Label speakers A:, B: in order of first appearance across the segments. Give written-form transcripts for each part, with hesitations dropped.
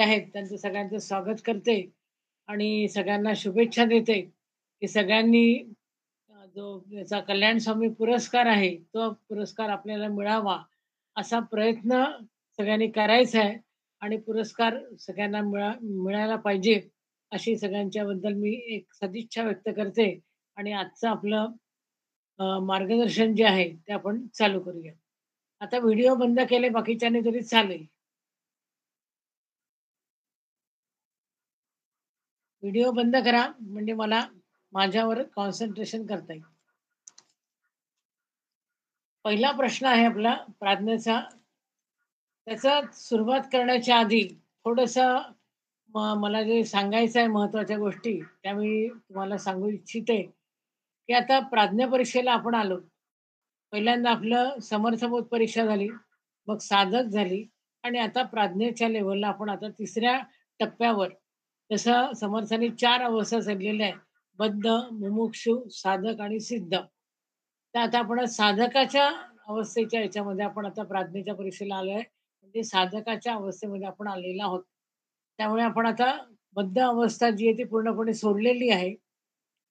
A: आहेत त्यांचं सगळ्यांचं स्वागत करते आणि सगळ्यांना शुभेच्छा देते, की सगळ्यांनी जो याचा कल्याण स्वामी पुरस्कार आहे, तो पुरस्कार आपल्याला मिळावा, असा प्रयत्न सगळ्यांनी करायचा आहे आणि पुरस्कार सगळ्यांना मिळायला पाहिजे, अशी सगळ्यांच्याबद्दल मी एक सदिच्छा व्यक्त करते आणि आजचं आपलं मार्गदर्शन जे आहे, ते आपण चालू करूया. आता व्हिडिओ बंद केले बाकीच्यांनी तरी चालेल. व्हिडिओ बंद करा, म्हणजे मला माझ्यावर कॉन्सन्ट्रेशन करता येईल. पहिला प्रश्न आहे आपला प्राज्ञेचा. त्याचा सुरुवात करण्याच्या आधी थोडंसं मला जे सांगायचं आहे महत्त्वाच्या गोष्टी, त्या मी तुम्हाला सांगू इच्छिते, की आता प्राज्ञा परीक्षेला आपण आलो. पहिल्यांदा आपलं समर्थबोध परीक्षा झाली, मग साधक झाली आणि आता प्राज्ञेच्या लेव्हलला आपण आता तिसऱ्या टप्प्यावर तसं समर्थांनी 4 अवस्था सांगितलेल्या आहेत. बद्ध, मुमुक्षू, साधक आणि सिद्ध. तर आता आपण साधकाच्या अवस्थेच्या ह्याच्यामध्ये आपण आता प्राज्ञेच्या परीक्षेला आलोय. म्हणजे साधकाच्या अवस्थेमध्ये आपण आलेलो आहोत. त्यामुळे आपण आता बद्ध अवस्था जी आहे ती पूर्णपणे सोडलेली आहे.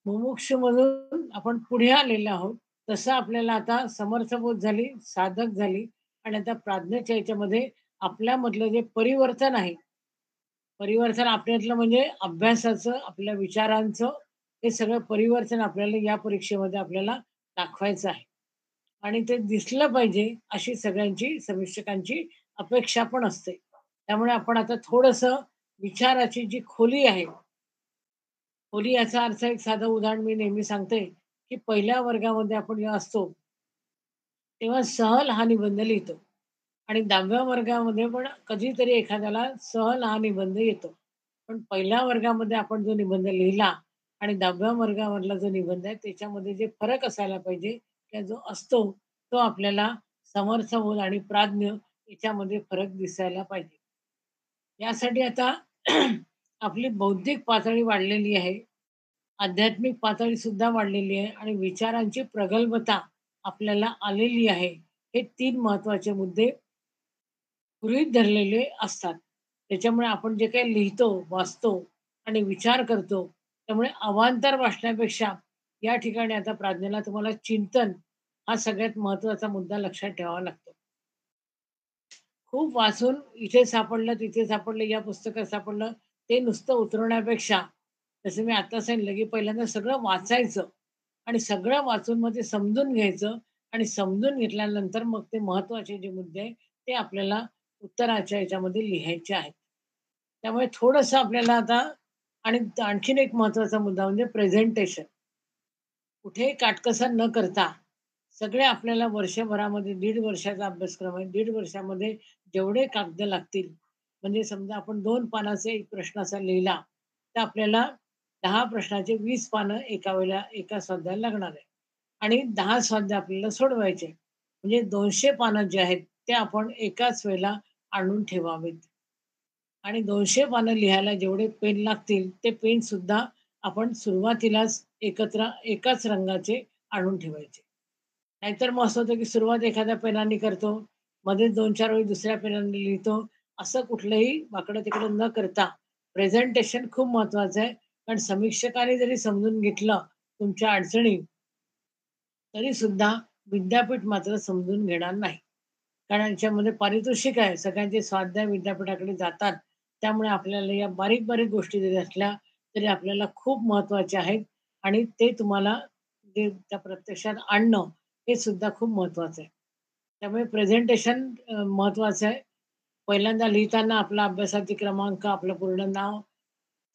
A: मुमुक्षूमधून आपण पुढे आलेलो आहोत. तसं आपल्याला आता समर्थबोध झाली, साधक झाली आणि आता प्राज्ञेच्या ह्याच्यामध्ये आपल्यामधलं जे परिवर्तन आहे, परिवर्तन आपल्यातलं म्हणजे अभ्यासाचं, आपल्या विचारांचं, हे सगळं परिवर्तन आपल्याला या परीक्षेमध्ये आपल्याला दाखवायचं आहे. आणि ते दिसलं पाहिजे अशी सगळ्यांची समीक्षकांची अपेक्षा पण असते. त्यामुळे आपण आता थोडंसं विचाराची जी खोली आहे, खोली याचा अर्थ एक साधं उदाहरण मी नेहमी सांगते, की पहिल्या वर्गामध्ये आपण जेव्हा असतो, तेव्हा सहल हा निबंध लिहितो आणि 10व्या वर्गामध्ये पण कधीतरी एखाद्याला सहल हा निबंध येतो. पण पहिल्या वर्गामध्ये आपण जो निबंध लिहिला आणि 10व्या वर्गामधला जो निबंध आहे, त्याच्यामध्ये जे फरक असायला पाहिजे, त्या जो असतो, तो आपल्याला समर्थबोध आणि प्राज्ञ याच्यामध्ये फरक दिसायला पाहिजे. यासाठी आता आपली बौद्धिक पातळी वाढलेली आहे. आध्यात्मिक पातळी सुद्धा वाढलेली आहे आणि विचारांची प्रगल्भता आपल्याला आलेली आहे. हे 3 महत्त्वाचे मुद्दे गृहीत धरलेले असतात. त्याच्यामुळे आपण जे काही लिहितो, वाचतो आणि विचार करतो, त्यामुळे अवांतर वाचण्यापेक्षा या ठिकाणी आता प्राज्ञेला तुम्हाला चिंतन हा सगळ्यात महत्त्वाचा मुद्दा लक्षात ठेवावा लागतो. खूप वाचून इथे सापडलं, तिथे सापडलं, या पुस्तकात सापडलं, ते नुसतं उतरवण्यापेक्षा, जसं मी आता सांगितलं, की पहिल्यांदा सगळं वाचायचं आणि सगळं वाचून मग ते समजून घ्यायचं आणि समजून घेतल्यानंतर मग ते महत्त्वाचे जे मुद्दे आहेत, ते आपल्याला उत्तराच्या ह्याच्यामध्ये लिहायचे आहेत. त्यामुळे थोडंसं आपल्याला आता आणि आणखीन एक महत्त्वाचा मुद्दा म्हणजे प्रेझेंटेशन. कुठेही काटकसर न करता सगळे आपल्याला वर्षभरामध्ये 1.5 वर्षाचा अभ्यासक्रम आहे. 1.5 वर्षामध्ये जेवढे कागद लागतील, म्हणजे समजा आपण 2 पानाचा एक प्रश्न असा लिहिला, तर आपल्याला 10 प्रश्नाचे 20 पानं एका वेळेला एका स्वाध्यायाला लागणार आहे. आणि 10 स्वाध्याय आपल्याला सोडवायचे. म्हणजे 200 पानं जे आहेत, ते आपण एकाच वेळेला आणून ठेवावेत. आणि 200 पानं लिहायला जेवढे पेन लागतील, ते पेनसुद्धा आपण सुरुवातीलाच एकत्र एकाच रंगाचे आणून ठेवायचे. नाहीतर मग असं होतं, की सुरुवात एखाद्या पेनाने करतो, मध्येच 2-4 ओळी दुसऱ्या पेनाने लिहितो. असं कुठलंही वाकडं-तिकडं न करता प्रेझेंटेशन खूप महत्वाचं आहे. कारण समीक्षकाने जरी समजून घेतलं तुमच्या अडचणी, तरी सुद्धा विद्यापीठ मात्र समजून घेणार नाही. कारण याच्यामध्ये पारितोषिक आहे. सगळ्यांचे स्वाध्याय विद्यापीठाकडे जातात. त्यामुळे आपल्याला या बारीक-बारीक गोष्टी जरी असल्या, तरी आपल्याला खूप महत्त्वाच्या आहेत आणि ते तुम्हाला जे त्या प्रत्यक्षात आणणं, हे सुद्धा खूप महत्त्वाचं आहे. त्यामुळे प्रेझेंटेशन महत्त्वाचं आहे. पहिल्यांदा लिहिताना आपला अभ्यासाचे क्रमांक, आपलं पूर्ण नाव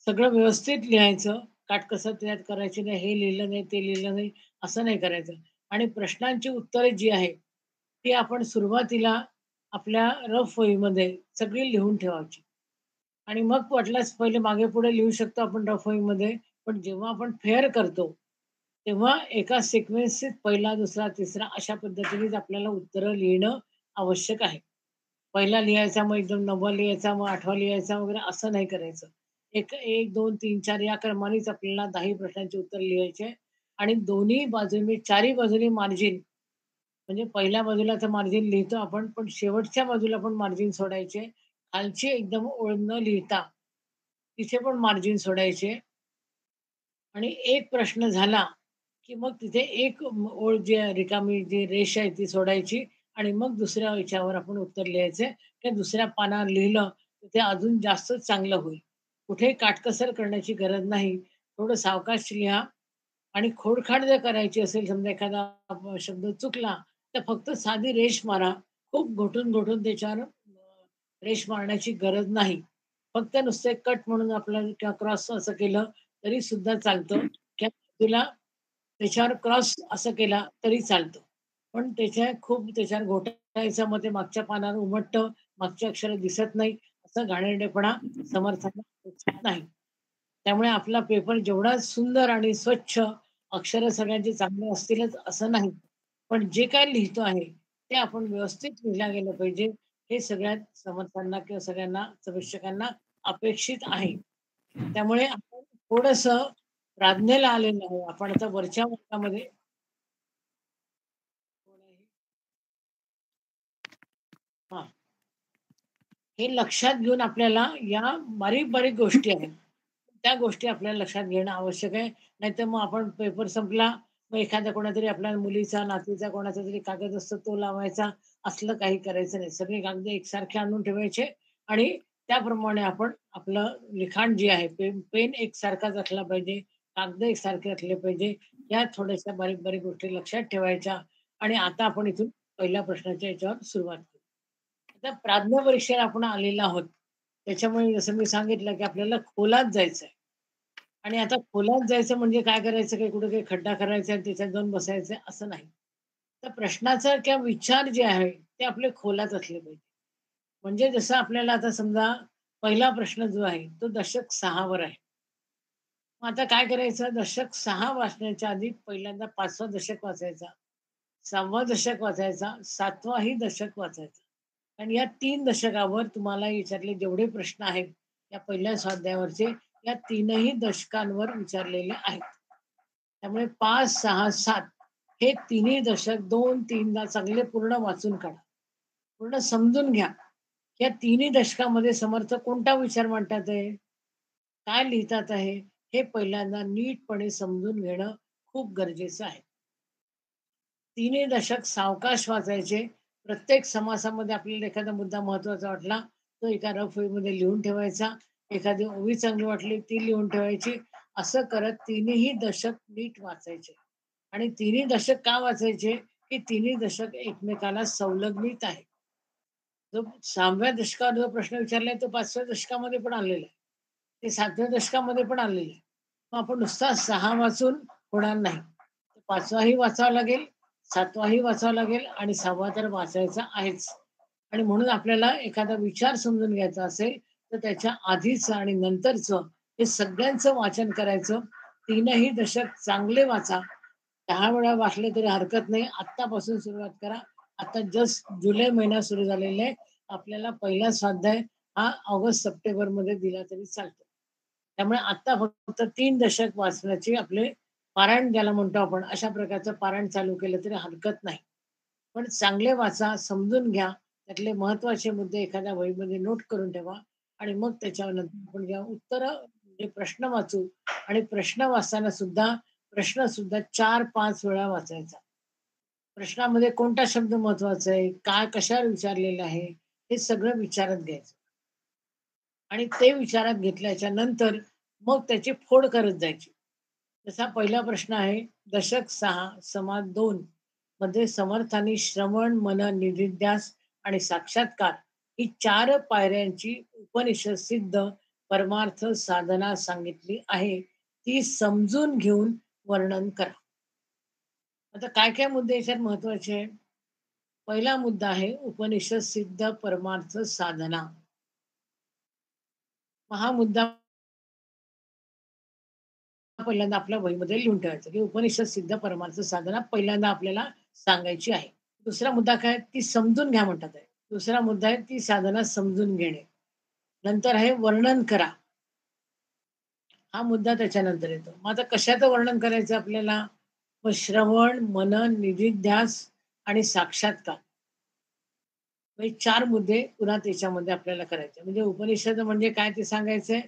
A: सगळं व्यवस्थित लिहायचं. काटकसर त्यात करायची नाही. हे लिहिलं नाही, ते लिहिलं नाही, असं नाही करायचं. आणि प्रश्नांची उत्तरे जी आहेत, ती आपण सुरुवातीला आपल्या रफ वहीमध्ये सगळी लिहून ठेवायची. आणि मग वाटल्यास पहिले मागे-पुढे लिहू शकतो आपण रफ वहीमध्ये. पण जेव्हा आपण फेअर करतो, तेव्हा एका सिक्वेन्सनीच पहिला, दुसरा, तिसरा अशा पद्धतीनेच आपल्याला उत्तरं लिहिणं आवश्यक आहे. पहिला लिहायचा, मग एकदम 9वा लिहायचा, मग 8वा लिहायचा वगैरे असं नाही करायचं. 1, 2, 3, 4 या क्रमानेच आपल्याला 10ही प्रश्नांची उत्तर लिहायचे आणि दोन्ही बाजूनी, चारही बाजूनी मार्जिन, म्हणजे पहिल्या बाजूला तर मार्जिन लिहितो आपण, पण शेवटच्या बाजूला पण मार्जिन सोडायचे. खालची एकदम ओळ न लिहिता तिथे पण मार्जिन सोडायचे आणि एक प्रश्न झाला, की मग तिथे एक ओळ जी आहे रिकामी जी रेष आहे ती सोडायची आणि मग दुसऱ्या याच्यावर आपण उत्तर लिहायचं. त्या दुसऱ्या पानावर लिहिलं, तर ते अजून जास्त चांगलं होईल. कुठेही काटकसर करण्याची गरज नाही. थोडं सावकाश लिहा आणि खोडखाड जर करायची असेल, समजा एखादा शब्द चुकला, तर फक्त साधी रेष मारा. खूप घोटून त्याच्यावर रेष मारण्याची गरज नाही. फक्त नुसते कट म्हणून आपल्याला किंवा क्रॉस असं केलं तरी सुद्धा चालतं. किंवा बाजूला त्याच्यावर क्रॉस असं केला तरी चालतं. पण खूप त्याच्यावर घोटायचं मग ते मागच्या पानावर उमटतं, मागची अक्षरं दिसत नाही, असं घाणेरडेपणा समर्थांना अपेक्षित नाही. त्यामुळे आपला पेपर जेवढा सुंदर आणि स्वच्छ, अक्षरं सगळ्यांची चांगली असतीलच असं नाही. पण जे काही लिहितो आहे, ते आपण व्यवस्थित लिहिलं गेलं पाहिजे. हे सगळ्यात समर्थांना किंवा सगळ्यांना समीक्षकांना अपेक्षित आहे. त्यामुळे आपण थोडंसं प्राज्ञेला आलेलो आहे. आपण आता वरच्या वर्गामध्ये हां, हे लक्षात घेऊन आपल्याला या बारीक-बारीक गोष्टी आहेत. त्या गोष्टी आपल्याला लक्षात घेणं आवश्यक आहे. नाहीतर मग आपण पेपर संपला, मग एखाद्या कोणातरी आपल्या मुलीचा, नातीचा कोणाचा तरी कागद असतो तो लावायचा. असलं काही करायचं नाही. सगळे कागद एकसारखे आणून ठेवायचे आणि त्याप्रमाणे आपण आपलं लिखाण जे आहे, पेन एकसारखाच असला पाहिजे, कागद एकसारखे असले पाहिजे. या थोड्याशा बारीक-बारीक गोष्टी लक्षात ठेवायच्या आणि आता आपण इथून पहिल्या प्रश्नाच्या याच्यावर सुरुवात करू. आता प्राज्ञा परीक्षेला आपण आलेलो आहोत. त्याच्यामुळे जसं मी सांगितलं, की आपल्याला खोलात जायचंय. आणि आता खोलात जायचं म्हणजे काय करायचं, काही कुठे काही खड्डा करायचा आणि त्याच्यात जाऊन बसायचं असं नाही. तर प्रश्नाचा किंवा विचार जे आहे, ते आपले खोलात असले पाहिजे. म्हणजे जसं आपल्याला आता समजा पहिला प्रश्न जो आहे, तो दशक 6 वर आहे. मग आता काय करायचं, दशक 6 वाचण्याच्या आधी पहिल्यांदा 5वा दशक वाचायचा, 6वा दशक वाचायचा, 7वाही दशक वाचायचा. आणि या 3 दशकावर तुम्हाला याच्यातले जेवढे प्रश्न आहेत, या पहिल्या स्वाध्यायावरचे, या 3ही दशकांवर विचारलेले आहेत. त्यामुळे 5, 6, 7 हे तिन्ही दशक 2-3दा चांगले पूर्ण वाचून काढा. पूर्ण समजून घ्या. या तिन्ही दशकामध्ये समर्थ कोणता विचार मांडतात आहे, काय लिहितात आहे, हे पहिल्यांदा नीटपणे समजून घेणं खूप गरजेचं आहे. तिन्ही दशक सावकाश वाचायचे. प्रत्येक समासामध्ये आपल्याला एखादा मुद्दा महत्त्वाचा वाटला, तो एका रफ वहीमध्ये लिहून ठेवायचा. एखादी ओवी चांगली वाटली, ती लिहून ठेवायची. असं करत तिन्हीही दशक नीट वाचायचे. आणि तिन्ही दशक का वाचायचे? की तिन्ही दशक एकमेकाला संलग्नित आहे. जो 6व्या दशकावर जो प्रश्न विचारलाय, तो 5व्या दशकामध्ये पण आलेला आहे. ते 7व्या दशकामध्ये पण आलेलं आहे. मग आपण नुसता 6 वाचून होणार नाही. 5वाही वाचावा लागेल, 7वाही वाचावा लागेल आणि 6वा तर वाचायचा आहेच. आणि म्हणून आपल्याला एखादा विचार समजून घ्यायचा असेल, तर त्याच्या आधीचं आणि नंतरचं हे सगळ्यांचं वाचन करायचं. 3ही दशक चांगले वाचा. 10 वेळा वाचले तरी हरकत नाही. आत्तापासून सुरुवात करा. आता जस्ट जुलै महिना सुरू झालेला आहे. आपल्याला पहिला स्वाध्याय हा ऑगस्ट-सप्टेंबरमध्ये दिला तरी चालतो. त्यामुळे आता फक्त 3 दशक वाचण्याची आपले पारायण ज्याला म्हणतो आपण, अशा प्रकारचं पारायण चालू केलं तरी हरकत नाही. पण चांगले वाचा, समजून घ्या. त्यातले महत्त्वाचे मुद्दे एखाद्या वहीमध्ये नोट करून ठेवा आणि मग त्याच्यानंतर आपण जेव्हा उत्तरं म्हणजे प्रश्न वाचू आणि प्रश्न वाचताना सुद्धा प्रश्न सुद्धा 4-5 वेळा वाचायचा. प्रश्नामध्ये कोणता शब्द महत्त्वाचा आहे, काय कशावर विचारलेलं आहे, हे सगळं विचारात घ्यायचं. आणि ते विचारात घेतल्याच्या नंतर मग त्याची फोड करत जायची. जसा पहिला प्रश्न आहे, दशक 6 समाज 2 मध्ये समर्थांनी श्रवण, मनन, निधिध्यास आणि साक्षात्कार ही 4 पायऱ्यांची उपनिषद सिद्ध परमार्थ साधना सांगितली आहे. ती समजून घेऊन वर्णन करा. आता काय-काय मुद्दे याच्यात महत्त्वाचे आहे? पहिला मुद्दा आहे उपनिषद सिद्ध परमार्थ साधना. मग हा मुद्दा पहिल्यांदा आपल्या वहीमध्ये लिहून ठेवायचं, की उपनिषद सिद्ध परमार्थ साधना पहिल्यांदा आपल्याला सांगायची आहे. दुसरा मुद्दा काय? ती समजून घ्या म्हणतात आहे. दुसरा मुद्दा आहे ती साधना समजून घेणे. नंतर आहे वर्णन करा. हा मुद्दा त्याच्यानंतर येतो. मग आता कशाचं वर्णन करायचं आपल्याला? मग श्रवण, मनन, निधिध्यास आणि साक्षात्कार म्हणजे 4 मुद्दे पुन्हा त्याच्यामध्ये आपल्याला करायचे. म्हणजे उपनिषद म्हणजे काय ते सांगायचंय.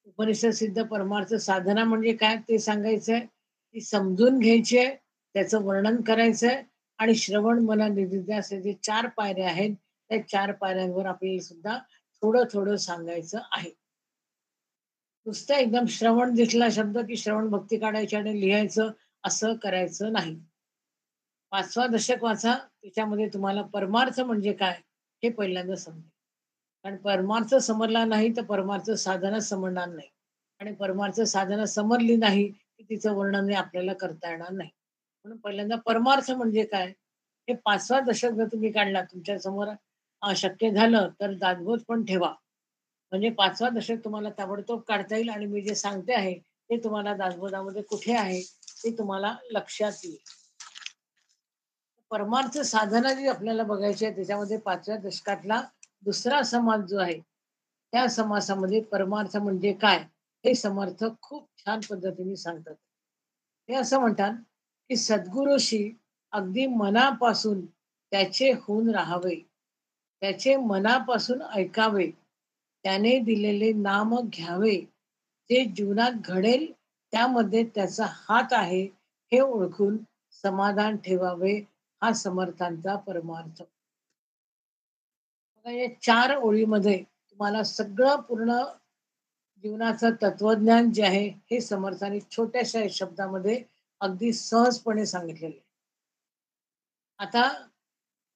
A: उपनिषद सिद्ध परमार्थ साधना म्हणजे काय ते सांगायचंय. ती समजून घ्यायची आहे, त्याचं वर्णन करायचंय आणि श्रवण, मनन, निधिध्यासन असे जे 4 पायऱ्या आहेत, त्या 4 पायऱ्यांवर आपल्याला सुद्धा थोडं-थोडं सांगायचं आहे. नुसतं एकदम श्रवण दिसला शब्द, की श्रवण भक्ती काढायची आणि लिहायचं असं करायचं नाही. 5वा दशक वाचा, त्याच्यामध्ये तुम्हाला परमार्थ म्हणजे काय हे पहिल्यांदा समजेल. कारण परमार्थ समजला नाही, तर परमार्थ साधना समजणार नाही. आणि परमार्थ साधना समजली नाही, की तिचं वर्णनही आपल्याला करता येणार नाही. म्हणून पहिल्यांदा परमार्थ म्हणजे काय? हे 5वा दशक जर तुम्ही काढला तुमच्या समोर शक्य झालं तर दासबोध पण ठेवा. म्हणजे 5वा दशक तुम्हाला ताबडतोब काढता येईल आणि मी जे सांगते आहे, ते तुम्हाला दासबोधामध्ये कुठे आहे, ते तुम्हाला लक्षात येईल. परमार्थ साधना जी आपल्याला बघायची आहे, त्याच्यामध्ये 5व्या दशकातला दुसरा समाज जो आहे, त्या समासामध्ये परमार्थ म्हणजे काय? हे समर्थ खूप छान पद्धतीने सांगतात. ते असं म्हणतात, की सद्गुरूशी अगदी मनापासून त्याचे होऊन राहावे. त्याचे मनापासून ऐकावे. त्याने दिलेले नाम घ्यावे. जे जीवनात घडेल त्यामध्ये त्याचा हात आहे, हे ओळखून समाधान ठेवावे. हा समर्थांचा परमार्थ. बघा या 4 ओळीमध्ये तुम्हाला सगळं पूर्ण जीवनाचं तत्वज्ञान जे आहे, हे समर्थांनी छोट्याशा शब्दामध्ये अगदी सहजपणे सांगितलेलं आहे. आता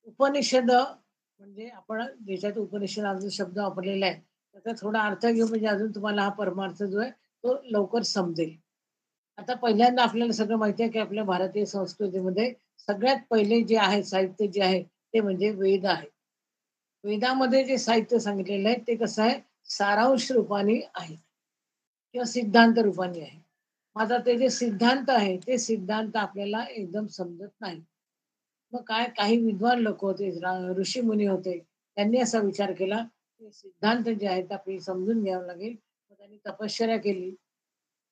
A: उपनिषद म्हणजे आपण ज्याच्यात उपनिषद शब्द वापरलेला आहे, त्याचा थोडा अर्थ घेऊ म्हणजे अजून तुम्हाला हा परमार्थ जो आहे, तो लवकर समजेल. आता पहिल्यांदा आपल्याला सगळं माहिती आहे, की आपल्या भारतीय संस्कृतीमध्ये सगळ्यात पहिले जे आहे साहित्य जे आहे, ते म्हणजे वेद आहे. वेदामध्ये जे साहित्य सांगितलेलं आहे, ते कसं आहे, सारांश रूपाने आहे किंवा सिद्धांत रूपाने आहे. मग आता ते जे सिद्धांत आहे, ते सिद्धांत आपल्याला एकदम समजत नाही. मग काय काही विद्वान लोक होते, ऋषीमुनी होते. त्यांनी असा विचार केला, की सिद्धांत जे आहेत आपल्याला समजून घ्यावं लागेल. मग त्यांनी तपश्चर्या केली.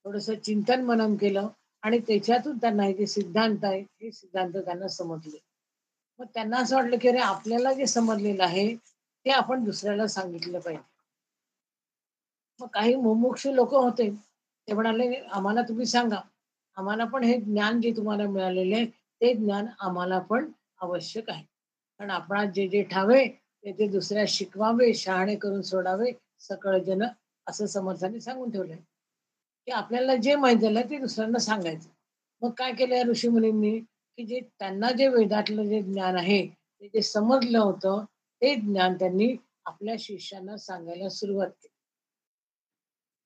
A: थोडंसं चिंतन मनन केलं आणि त्याच्यातून त्यांना हे जे सिद्धांत आहे, हे सिद्धांत त्यांना समजले. मग त्यांना असं वाटलं, की अरे आपल्याला जे समजलेलं आहे, ते आपण दुसऱ्याला सांगितलं पाहिजे. मग काही मुमुक्षू लोकं होते. ते म्हणाले, "आम्हाला तुम्ही सांगा. आम्हाला पण हे ज्ञान जे तुम्हाला मिळालेलं आहे, ते ज्ञान आम्हाला पण आवश्यक आहे. कारण आपणास जे जे ठावे, ते ते दुसऱ्यास शिकवावे, शहाणे करून सोडावे सकळ जन." असं समर्थांनी सांगून ठेवलंय, की आपल्याला जे माहीत झालं ते दुसऱ्यांना सांगायचं. मग काय केलं या ऋषीमुनींनी, की जे त्यांना जे वेदातलं जे ज्ञान आहे, ते जे समजलं होतं, ते ज्ञान त्यांनी आपल्या शिष्यांना सांगायला सुरुवात केली.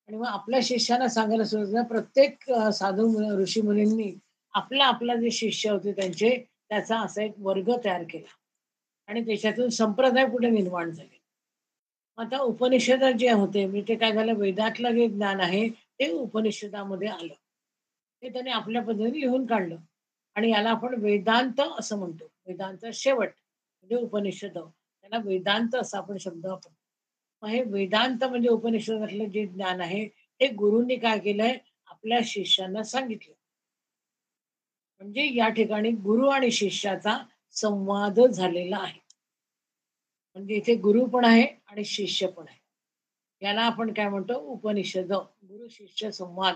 A: आणि मग आपल्या शिष्यांना सांगायला सुरुवात केली. प्रत्येक साधू ऋषीमुनींनी आपला जे शिष्य होते त्यांचे त्याचा असा एक वर्ग तयार केला आणि त्याच्यातून संप्रदाय पुढे निर्माण झाले. आता उपनिषद जे होते म्हणजे ते काय झालं वेदातलं जे ज्ञान आहे ते उपनिषदामध्ये आलं. ते त्याने आपल्या पद्धतीने लिहून काढलं आणि याला आपण वेदांत असं म्हणतो. वेदांत शेवट म्हणजे उपनिषद. त्याला वेदांत असा आपण शब्द वापरतो. मग हे वेदांत म्हणजे उपनिषदातलं जे ज्ञान आहे, ते गुरूंनी काय केलंय, आपल्या शिष्यांना सांगितलं. म्हणजे या ठिकाणी गुरु आणि शिष्याचा संवाद झालेला आहे. म्हणजे इथे गुरु पण आहे आणि शिष्य पण आहे. याला आपण काय म्हणतो उपनिषद. गुरु शिष्य संवाद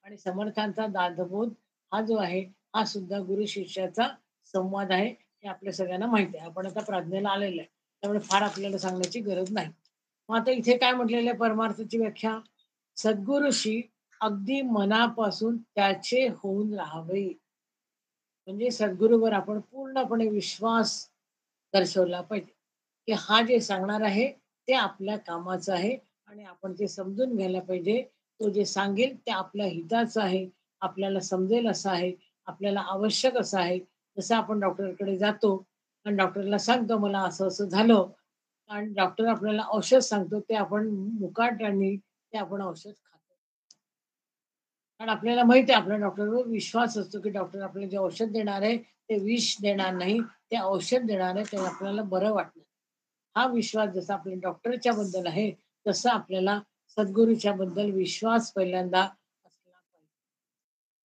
A: आणि समर्थांचा दासबोध हा जो आहे, हा सुद्धा गुरु शिष्याचा संवाद आहे. हे आपल्या सगळ्यांना माहिती आहे. आपण आता प्राज्ञेला आलेलो आहे. त्यामुळे फार आपल्याला सांगण्याची गरज नाही. मग आता इथे काय म्हटलेलं आहे परमार्थाची व्याख्या? सद्गुरूशी अगदी मनापासून त्याचे होऊन राहावे. म्हणजे सद्गुरूवर आपण पूर्णपणे विश्वास दर्शवला पाहिजे, की हा जे सांगणार आहे ते आपल्या कामाचं आहे आणि आपण ते समजून घ्यायला पाहिजे. तो जे सांगेल ते आपल्या हिताचं आहे, आपल्याला समजेल असं आहे, आपल्याला आवश्यक असं आहे. जसं आपण डॉक्टरकडे जातो आणि डॉक्टरला सांगतो, "मला असं-असं झालं." आणि डॉक्टर आपल्याला औषध सांगतो, ते आपण मुकाट्याने ते आपण औषध खातो. कारण आपल्याला माहिती आहे आपल्या डॉक्टरवर विश्वास असतो, की डॉक्टर आपल्याला जे औषध देणार आहे, ते विष देणार नाही. ते औषध देणार आहे, ते आपल्याला बरं वाटणार. हा विश्वास जसा आपल्या डॉक्टरच्या बद्दल आहे, तसा आपल्याला सद्गुरूच्या बद्दल विश्वास पहिल्यांदा असला पाहिजे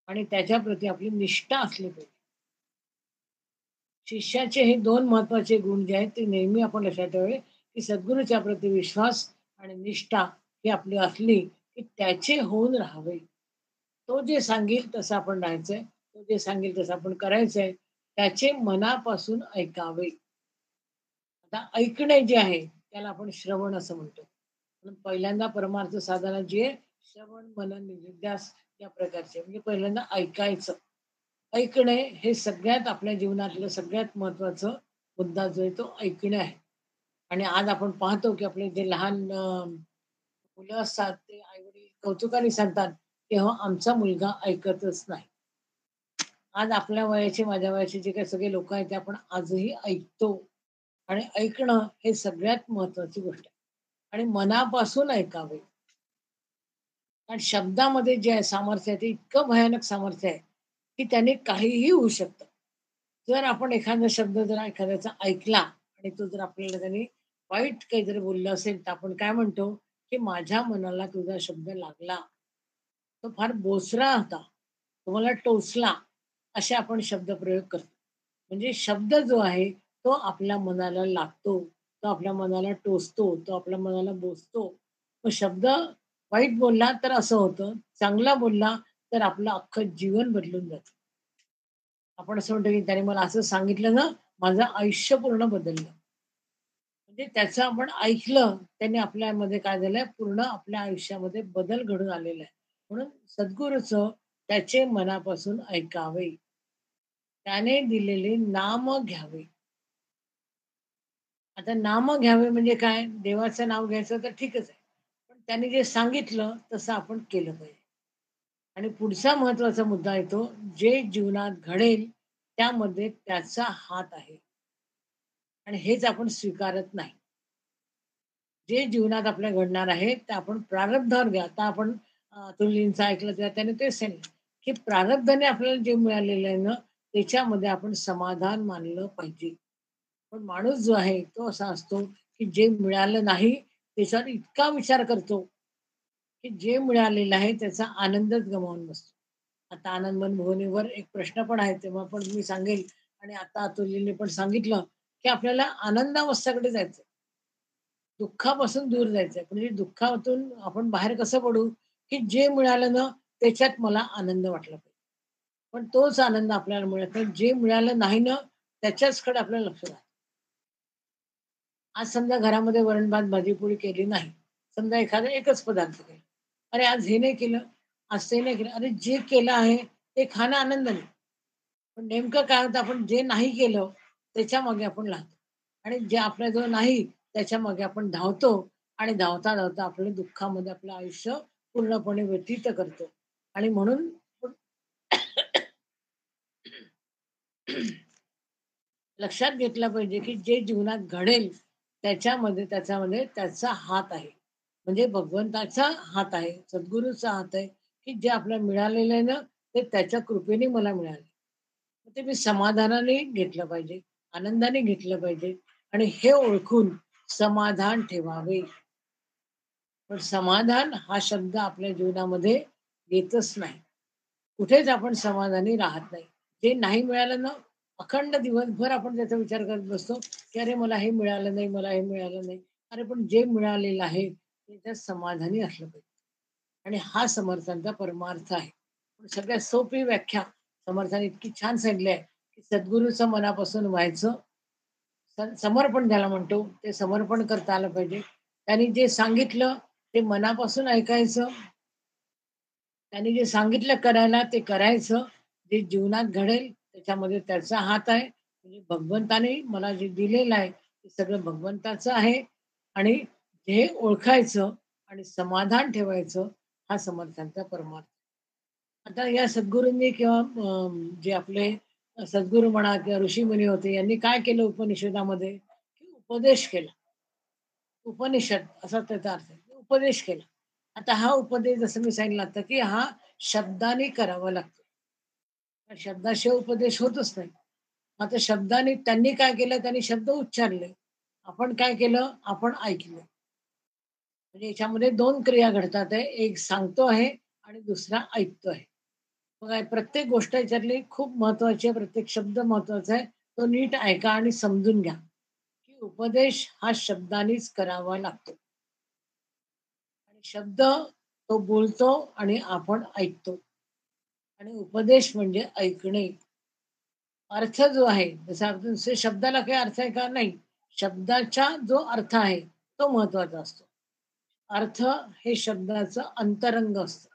A: आणि त्याच्याप्रती आपली निष्ठा असली पाहिजे. शिष्याचे हे 2 महत्त्वाचे गुण जे आहेत ते नेहमी आपण लक्षात ठेवावे, की सद्गुरूच्या प्रती विश्वास आणि निष्ठा ही आपली असली, की त्याचे होऊन राहावे. तो जे सांगेल तसं आपण राहायचंय. तो जे सांगेल तसं आपण करायचंय. त्याचे मनापासून ऐकावे. आता ऐकणे जे आहे, त्याला आपण श्रवण असं म्हणतो. म्हणून पहिल्यांदा परमार्थ साधना जी आहे, श्रवण, मनन, निधिध्यास या प्रकारचे. म्हणजे पहिल्यांदा ऐकायचं. ऐकणे हे सगळ्यात आपल्या जीवनातलं सगळ्यात महत्त्वाचं मुद्दा जो आहे तो ऐकणे आहे. आणि आज आपण पाहतो, की आपले जे लहान मुलं असतात, ते आई-वडील कौतुकाने सांगतात, तेव्हा आमचा मुलगा ऐकतच नाही. आज आपल्या वयाचे, माझ्या वयाचे जे काही सगळे लोकं आहेत, ते आपण आजही ऐकतो. आणि ऐकणं हे सगळ्यात महत्त्वाची गोष्ट आहे. आणि मनापासून ऐकावे. कारण शब्दामध्ये जे आहे सामर्थ्य आहे, ते इतकं भयानक सामर्थ्य आहे, की त्याने काहीही होऊ शकतं. जर आपण एखादा शब्द जर एखाद्याचा ऐकला आणि तो जर आपल्याला त्याने वाईट काहीतरी बोललं असेल, तर आपण काय म्हणतो, की माझ्या मनाला तुझा शब्द लागला. तो फार बोचरा होता. तो मला टोचला. असे आपण शब्दप्रयोग करतो. म्हणजे शब्द जो आहे, तो आपल्या मनाला लागतो. तो आपल्या मनाला टोचतो. तो आपल्या मनाला बोचतो. तो शब्द वाईट बोलला तर असं होतं. चांगला बोलला तर आपलं अख्खं जीवन बदलून जातं. आपण असं म्हणतो, की त्याने मला असं सांगितलं ना, माझं आयुष्य पूर्ण बदललं. म्हणजे त्याचं आपण ऐकलं, त्याने आपल्यामध्ये काय झालंय, पूर्ण आपल्या आयुष्यामध्ये बदल घडून आलेला आहे. म्हणून सद्गुरूचं त्याचे मनापासून ऐकावे. त्याने दिलेले नाम घ्यावे. आता नाम घ्यावे म्हणजे काय? देवाचं नाव घ्यायचं तर ठीकच आहे. पण त्याने जे सांगितलं तसं आपण केलं पाहिजे. आणि पुढचा महत्त्वाचा मुद्दा येतो, जे जीवनात घडेल त्यामध्ये त्याचा हात आहे आणि हेच आपण स्वीकारत नाही. जे जीवनात आपल्या घडणार आहे, ते आपण प्रारब्धावर घ्या. आता आपण अतुलजींचं ऐकलं तेव्हा त्याने तेच सांगितलं, की प्रारब्धाने आपल्याला जे मिळालेलं आहे ना, त्याच्यामध्ये आपण समाधान मानलं पाहिजे. पण माणूस जो आहे, तो असा असतो, की जे मिळालं नाही, त्याच्यावर इतका विचार करतो, की जे मिळालेलं आहे त्याचा आनंदच गमावून बसतो. आता आनंदवन भुवनेवर एक प्रश्न पण आहे, तेव्हा पण मी सांगेल आणि आता अतुलजींनी पण सांगितलं, की आपल्याला आनंदावस्थेकडे जायचं. दुःखापासून दूर जायचंय. म्हणजे दुःखातून आपण बाहेर कसं पडू, की जे मिळालं ना, त्याच्यात मला आनंद वाटला पाहिजे. पण तोच आनंद आपल्याला मिळत नाही. जे मिळालं नाही ना, त्याच्याचकडे आपल्याला लक्ष द्यावं. आज समजा घरामध्ये वरण-भात, भाजी-पोळी केली नाही. समजा एखादा एकच पदार्थ केला. अरे, आज हे नाही केलं, आज ते नाही केलं. अरे, जे केलं आहे ते खाणं आनंदाने. पण नेमकं काय होतं आपण जे नाही केलं त्याच्यामागे आपण लागतो. आणि जे आपल्याजवळ नाही त्याच्यामागे आपण धावतो आणि धावता-धावता आपल्या दुःखामध्ये आपलं आयुष्य पूर्णपणे व्यतीत करतो. आणि म्हणून लक्षात घेतलं पाहिजे, की जे जीवनात घडेल त्याच्यामध्ये त्याचा हात आहे. म्हणजे भगवंताचा हात आहे, सद्गुरूचा हात आहे, की जे आपल्याला मिळालेलं आहे ना, ते त्याच्या कृपेने मला मिळाले. मग ते मी समाधानाने घेतलं पाहिजे, आनंदाने घेतलं पाहिजे आणि हे ओळखून समाधान ठेवावे. पण समाधान हा शब्द आपल्या जीवनामध्ये येतच नाही. कुठेच आपण समाधानी राहत नाही. जे नाही मिळालं ना, अखंड दिवसभर आपण त्याचा विचार करत बसतो, की "अरे, मला हे मिळालं नाही, मला हे मिळालं नाही." अरे, पण जे मिळालेलं आहे, त्याच्यात समाधानी असलं पाहिजे. आणि हा समर्थांचा परमार्थ आहे. पण सगळ्यात सोपी व्याख्या समर्थाने इतकी छान सांगितली आहे, की सद्गुरूचं मनापासून व्हायचं, समर्पण ज्याला म्हणतो, ते समर्पण करता आलं पाहिजे. त्यांनी जे सांगितलं ते मनापासून ऐकायचं. त्यांनी जे सांगितलं करायला ते करायचं. जे जीवनात घडेल त्याच्यामध्ये त्याचा हात आहे. म्हणजे भगवंताने मला जे दिलेलं आहे, ते सगळं भगवंताचं आहे आणि हे ओळखायचं आणि समाधान ठेवायचं हा समर्थांचा परमार्थ. आता या सद्गुरूंनी किंवा जे आपले सद्गुरू म्हणा किंवा ऋषीमुनी होते यांनी काय केलं उपनिषदामध्ये, की उपदेश केला. उपनिषद असा त्याचा अर्थ आहे. उपदेश केला. आता हा उपदेश जसं मी सांगितलं आता, की हा शब्दाने करावा लागतो. शब्दाशिवाय उपदेश होतच नाही. आता शब्दाने त्यांनी काय केलं, त्यांनी शब्द उच्चारले. आपण काय केलं, आपण ऐकलं. म्हणजे याच्यामध्ये 2 क्रिया घडतात आहे. एक सांगतो आहे आणि दुसरा ऐकतो आहे. बघा प्रत्येक गोष्ट याच्यातली खूप महत्त्वाची आहे. प्रत्येक शब्द महत्त्वाचा आहे. तो नीट ऐका आणि समजून घ्या, की उपदेश हा शब्दानेच करावा लागतो आणि शब्द तो बोलतो आणि आपण ऐकतो आणि उपदेश म्हणजे ऐकणे. अर्थ जो आहे, जसं आपण नुसते शब्दाला काही अर्थ आहे का? नाही. शब्दाचा जो अर्थ आहे, तो महत्वाचा असतो. अर्थ हे शब्दाचं अंतरंग असतं.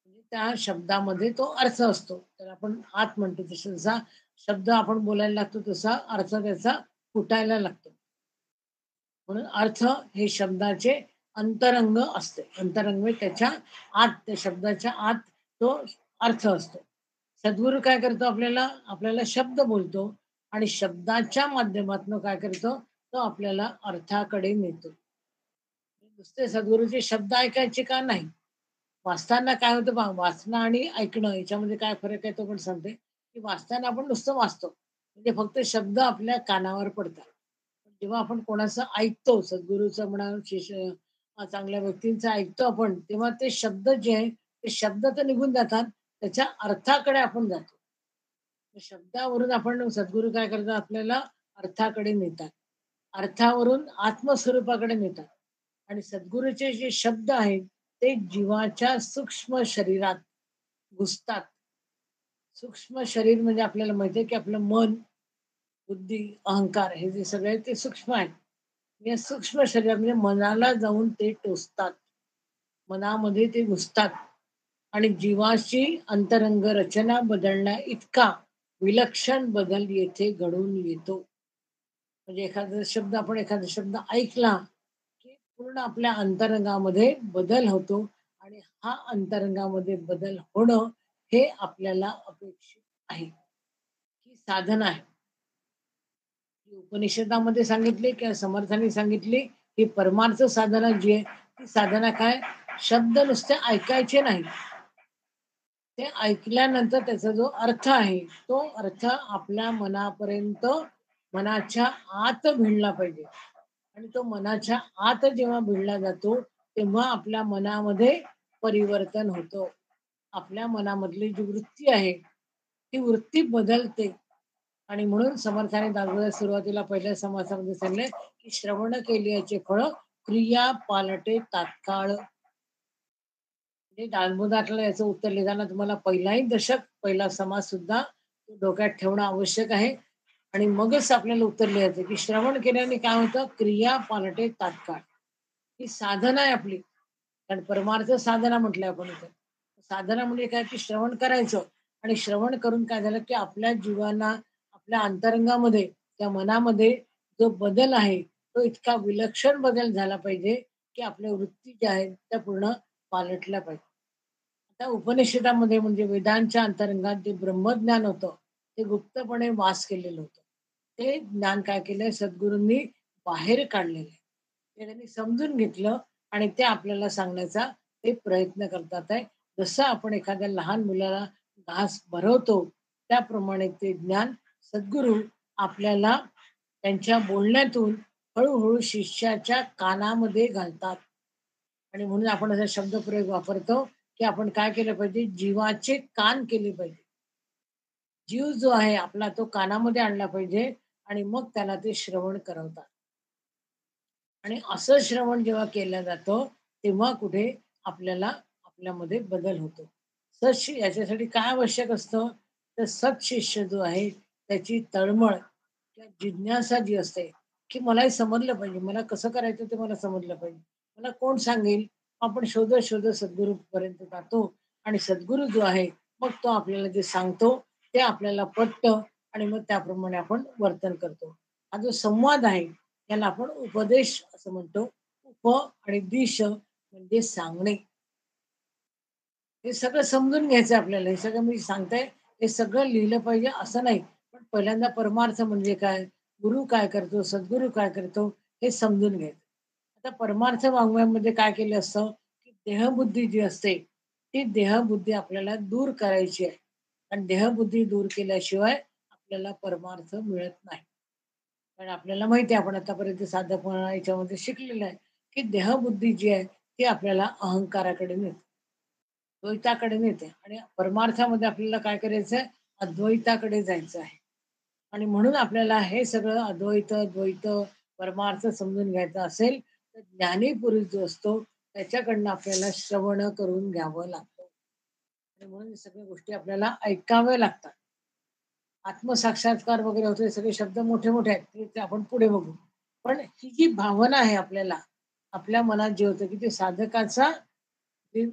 A: म्हणजे त्या शब्दामध्ये तो अर्थ असतो. तर आपण आत म्हणतो तसं जसा शब्द आपण बोलायला लागतो तसा अर्थ त्याचा फुटायला लागतो. म्हणून अर्थ हे शब्दाचे अंतरंग असते. अंतरंग म्हणजे त्याच्या आत, त्या शब्दाच्या आत तो अर्थ असतो. सद्गुरू काय करतो आपल्याला? आपल्याला शब्द बोलतो आणि शब्दाच्या माध्यमातून काय करतो? तो आपल्याला अर्थाकडे नेतो. नुसते सद्गुरूचे शब्द ऐकायचे का? नाही. वाचताना काय होतं पहा, वाचणं आणि ऐकणं याच्यामध्ये काय फरक आहे तो पण सांगते, की वाचताना आपण नुसतं वाचतो. म्हणजे फक्त शब्द आपल्या कानावर पडतात. पण जेव्हा आपण कोणाचं ऐकतो, सद्गुरूचं म्हणा, शिष्य चांगल्या व्यक्तींचं ऐकतो आपण, तेव्हा ते शब्द जे आहे, ते शब्द तर निघून जातात, त्याच्या अर्थाकडे आपण जातो. शब्दावरून आपण सद्गुरू काय करतात आपल्याला अर्थाकडे नेतात. अर्थावरून आत्मस्वरूपाकडे नेतात. आणि सद्गुरूचे जे शब्द आहेत, ते जीवाच्या सूक्ष्म शरीरात घुसतात. सूक्ष्म शरीर म्हणजे आपल्याला माहिती आहे, की आपलं मन, बुद्धी, अहंकार हे जे सगळे आहेत ते सूक्ष्म आहेत. या सूक्ष्म शरीरात म्हणजे मनाला जाऊन ते टोचतात. मनामध्ये ते घुसतात आणि जीवाची अंतरंग रचना बदलण्या इतका विलक्षण बदल येथे घडून येतो. म्हणजे एखादा शब्द ऐकला, की पूर्ण आपल्या अंतरंगामध्ये बदल होतो आणि हा अंतरंगामध्ये बदल होणं हे आपल्याला अपेक्षित आहे. ही साधना आहे. जी उपनिषदामध्ये सांगितली किंवा समर्थांनी सांगितली, ही परमार्थ साधना जी आहे, ती साधना काय? शब्द नुसते ऐकायचे नाही. ते ऐकल्यानंतर त्याचा जो अर्थ आहे, तो अर्थ आपल्या मनापर्यंत, मनाच्या आत भिडला पाहिजे. आणि तो मनाच्या आत जेव्हा भिडला जातो, तेव्हा आपल्या मनामध्ये परिवर्तन होतं. आपल्या मनामधली जी वृत्ती आहे, ती वृत्ती बदलते. आणि म्हणून समर्थाने दाखवल्या सुरुवातीला पहिल्या समासामध्ये सांगले, की श्रवण केल्याचे फळ क्रिया पालटे तात्काळ. म्हणजे दासबोधातलं याचं उत्तर लिहिताना तुम्हाला पहिलाही दशक, पहिला समास सुद्धा डोक्यात ठेवणं आवश्यक आहे. आणि मगच आपल्याला उत्तर लिहायचं, की श्रवण केल्याने काय होतं? क्रिया पालटे तात्काळ. ही साधना आहे आपली. कारण परमार्थ साधना म्हटलंय आपण इथे. साधना म्हणजे काय? की श्रवण करायचं आणि श्रवण करून काय झालं, की आपल्या जीवाला, आपल्या अंतरंगामध्ये, त्या मनामध्ये जो बदल आहे, तो इतका विलक्षण बदल झाला पाहिजे, की आपल्या वृत्ती ज्या आहेत, त्या पूर्ण पालटल्या पाहिजे. आता उपनिषदामध्ये म्हणजे वेदांच्या अंतरंगात जे ब्रह्मज्ञान होतं, ते गुप्तपणे वास केलेलं होतं. ते ज्ञान काय केलंय सद्गुरूंनी बाहेर काढलेलं आहे. ते त्यांनी समजून घेतलं आणि ते आपल्याला सांगण्याचा ते प्रयत्न करतात आहे. जसं आपण एखाद्या लहान मुलाला घास भरवतो, त्याप्रमाणे ते ज्ञान सद्गुरू आपल्याला त्यांच्या बोलण्यातून हळू शिष्याच्या कानामध्ये घालतात. आणि म्हणून आपण असा शब्दप्रयोग वापरतो, की आपण काय केलं पाहिजे? जीवाचे कान केले पाहिजे. जीव जो आहे आपला तो कानामध्ये आणला पाहिजे आणि मग त्याला ते श्रवण करवतात. आणि असं श्रवण जेव्हा केलं जातं, तेव्हा कुठे आपल्याला आपल्यामध्ये बदल होतो. याच्यासाठी काय आवश्यक असतं? तर सत्शिष्य जो आहे त्याची तळमळ किंवा जिज्ञासा जी असते, की मला हे समजलं पाहिजे. मला कसं करायचं ते मला समजलं पाहिजे. मला कोण सांगेल? आपण शोधत सद्गुरूपर्यंत जातो आणि सद्गुरू जो आहे, मग तो आपल्याला जे सांगतो ते आपल्याला पटतं आणि मग त्याप्रमाणे आपण वर्तन करतो. हा जो संवाद आहे त्याला आपण उपदेश असं म्हणतो. उप आणि दिश म्हणजे सांगणे. हे सगळं समजून घ्यायचं आपल्याला. हे सगळं मी सांगते, हे सगळं लिहिलं पाहिजे असं नाही. पण पहिल्यांदा परमार्थ म्हणजे काय? गुरु काय करतो? सद्गुरू काय करतो? हे समजून घ्यायचं. आता परमार्थ वाङ्मयामध्ये काय केलं असतं, की देहबुद्धी जी असते, ती देहबुद्धी आपल्याला दूर करायची आहे. आणि देहबुद्धी दूर केल्याशिवाय आपल्याला परमार्थ मिळत नाही. कारण आपल्याला माहिती आहे आपण आतापर्यंत साधकपणा याच्यामध्ये शिकलेलं आहे, की देहबुद्धी जी आहे, ती आपल्याला अहंकाराकडे नेते. द्वैताकडे नेते आणि परमार्थामध्ये आपल्याला काय करायचंय? अद्वैताकडे जायचं आहे. आणि म्हणून आपल्याला हे सगळं अद्वैत, द्वैत, परमार्थ समजून घ्यायचा असेल, तर ज्ञानी पुरुष जो असतो, त्याच्याकडनं आपल्याला श्रवण करून घ्यावं लागतं. आणि म्हणून या सगळ्या गोष्टी आपल्याला ऐकाव्या लागतात. आत्मसाक्षात्कार वगैरे होतो, हे सगळे शब्द मोठे-मोठे आहेत. ते आपण पुढे बघू. पण ही जी भावना आहे आपल्याला, आपल्या मनात जे होतं, की ते साधकाचा जी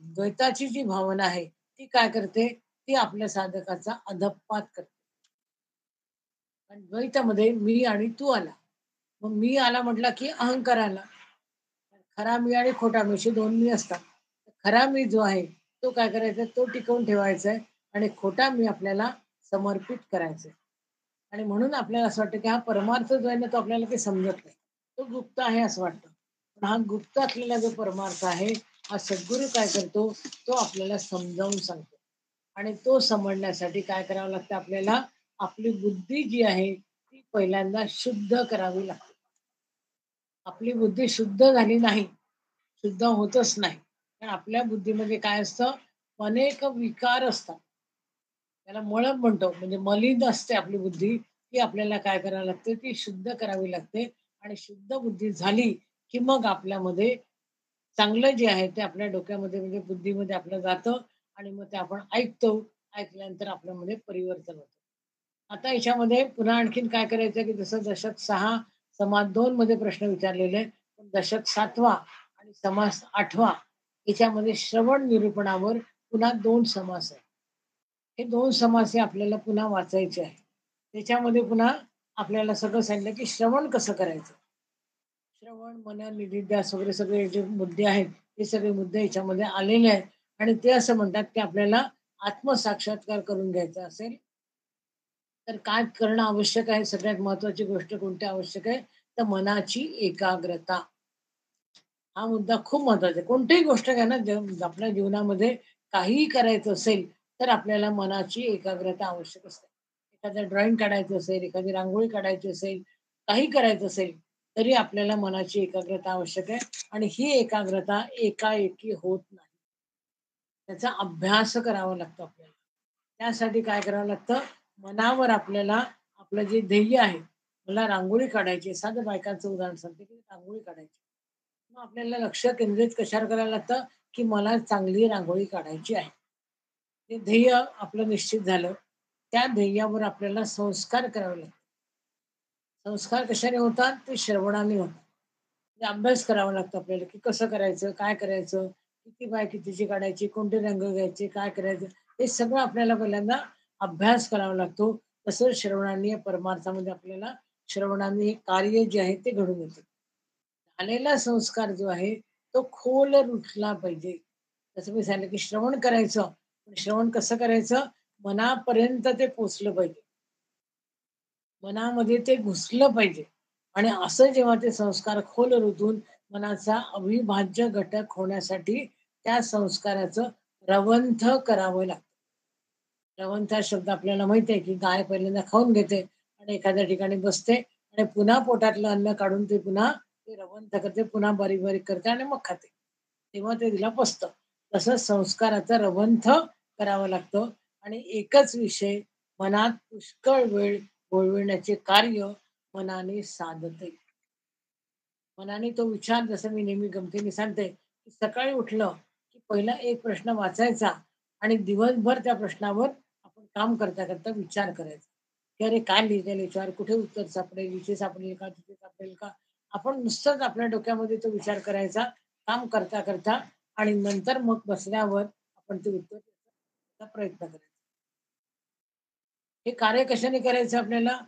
A: द्वैताची जी भावना आहे, ती काय करते? ती आपल्या साधकाचा अधःपात करते. आणि द्वैतामध्ये मी आणि तू आला. मग मी आला म्हटला, की अहंकार आला. खरा मी आणि खोटा मी असे 2 मी असतात. खरा मी जो आहे, तो काय करायचा? तो टिकवून ठेवायचा आहे आणि खोटा मी आपल्याला समर्पित करायचा आहे. आणि म्हणून आपल्याला असं वाटतं, की हा परमार्थ जो आहे ना, तो आपल्याला काही समजत नाही. तो गुप्त आहे असं वाटतं. पण हा गुप्त असलेला जो परमार्थ आहे, हा सद्गुरू काय करतो? तो आपल्याला समजावून सांगतो. आणि तो समजण्यासाठी काय करावं लागतं आपल्याला? आपली बुद्धी जी आहे, ती पहिल्यांदा शुद्ध करावी लागते. आपली बुद्धी शुद्ध झाली नाही, शुद्ध होतच नाही. कारण आपल्या बुद्धीमध्ये काय असतं? अनेक विकार असतात. त्याला मळप म्हणतो. म्हणजे मलिन असते आपली बुद्धी. ती आपल्याला काय करावी लागते? ती शुद्ध करावी लागते आणि शुद्ध बुद्धी झाली, की मग आपल्यामध्ये चांगलं जे आहे ते आपल्या डोक्यामध्ये म्हणजे बुद्धीमध्ये आपलं जातं आणि मग ते आपण ऐकतो. ऐकल्यानंतर आपल्यामध्ये परिवर्तन होतं. आता याच्यामध्ये पुन्हा आणखीन काय करायचं, की जसं दशक 6 समास 2 मध्ये प्रश्न विचारलेले आहेत. पण दशक 7वा आणि समास 8वा याच्यामध्ये श्रवण निरूपणावर पुन्हा 2 समास आहेत. हे 2 समास हे आपल्याला पुन्हा वाचायचे आहे. त्याच्यामध्ये पुन्हा आपल्याला सगळं सांगितलं, की श्रवण कसं करायचं. श्रवण, मनन, निधिध्यास वगैरे सगळे जे मुद्दे आहेत, हे सगळे मुद्दे याच्यामध्ये आलेले आहेत आणि ते असं म्हणतात, की आपल्याला आत्मसाक्षात्कार करून घ्यायचा असेल, तर काय करणं आवश्यक आहे? सगळ्यात महत्त्वाची गोष्ट कोणती आवश्यक आहे? तर मनाची एकाग्रता. हा मुद्दा खूप महत्त्वाचा आहे. कोणतीही गोष्ट घ्या ना, आपल्या जीवनामध्ये काहीही करायचं असेल, तर आपल्याला मनाची एकाग्रता आवश्यक असते. एखादं ड्रॉइंग काढायचं असेल, एखादी रांगोळी काढायची असेल, काही करायचं असेल, तरी आपल्याला मनाची एकाग्रता आवश्यक आहे आणि ही एकाग्रता एकाएकी होत नाही. त्याचा अभ्यास करावा लागतो आपल्याला. त्यासाठी काय करावं लागतं? मनावर आपल्याला आपलं जे ध्येय आहे, मला रांगोळी काढायची आहे. साधं बायकांचं उदाहरण सांगते, की रांगोळी काढायची. मग आपल्याला लक्ष केंद्रित कशावर करायला लागतं, की मला चांगली रांगोळी काढायची आहे. ते ध्येय आपलं निश्चित झालं. त्या ध्येयावर आपल्याला संस्कार करावे लागतात. संस्कार कशाने होतात? ते श्रवणाने होतात. म्हणजे अभ्यास करावा लागतो आपल्याला, की कसं करायचं, काय करायचं, किती बाय कितीची काढायची, कोणते रंग घ्यायचे, काय करायचं, हे सगळं आपल्याला पहिल्यांदा अभ्यास करावा लागतो. तसं श्रवणाने परमार्थामध्ये आपल्याला श्रवणाने हे कार्य जे आहे ते घडून येतं. झालेला संस्कार जो आहे, तो खोल रुतला पाहिजे. जसं मी सांगितलं, की श्रवण करायचं. पण श्रवण कसं करायचं? मनापर्यंत ते पोहोचलं पाहिजे. मनामध्ये ते घुसलं पाहिजे आणि असं जेव्हा ते संस्कार खोल रुतून मनाचा अविभाज्य घटक होण्यासाठी त्या संस्काराचं रवंथ करावं लागतं. रवंथ हा शब्द आपल्याला माहिती आहे, की गाय पहिल्यांदा खाऊन घेते आणि एखाद्या ठिकाणी बसते आणि पुन्हा पोटातलं अन्न काढून ते पुन्हा ते रवंथ करते, पुन्हा बारीक-बारीक करते आणि मग खाते. तेव्हा ते तिला पचतं. तसंच संस्काराचा रवंथ करावा लागतो आणि एकच विषय मनात पुष्कळ वेळ वळविण्याचे कार्य मनाने साधते. मनाने तो विचार जसं मी नेहमी गमतीने सांगते, की सकाळी उठलं, की पहिला एक प्रश्न वाचायचा आणि दिवसभर त्या प्रश्नावर आपण काम करता-करता विचार करायचा, की अरे काय लिहिलेलं याच्यावर? कुठे उत्तर सापडेल? इथे सापडेल का? तिथे सापडेल का? आपण नुसतंच आपल्या डोक्यामध्ये तो विचार करायचा, काम करता-करता आणि नंतर मग बसल्यावर आपण ते उत्तर देण्याचा प्रयत्न करायचा. हे कार्य कशाने करायचं आपल्याला?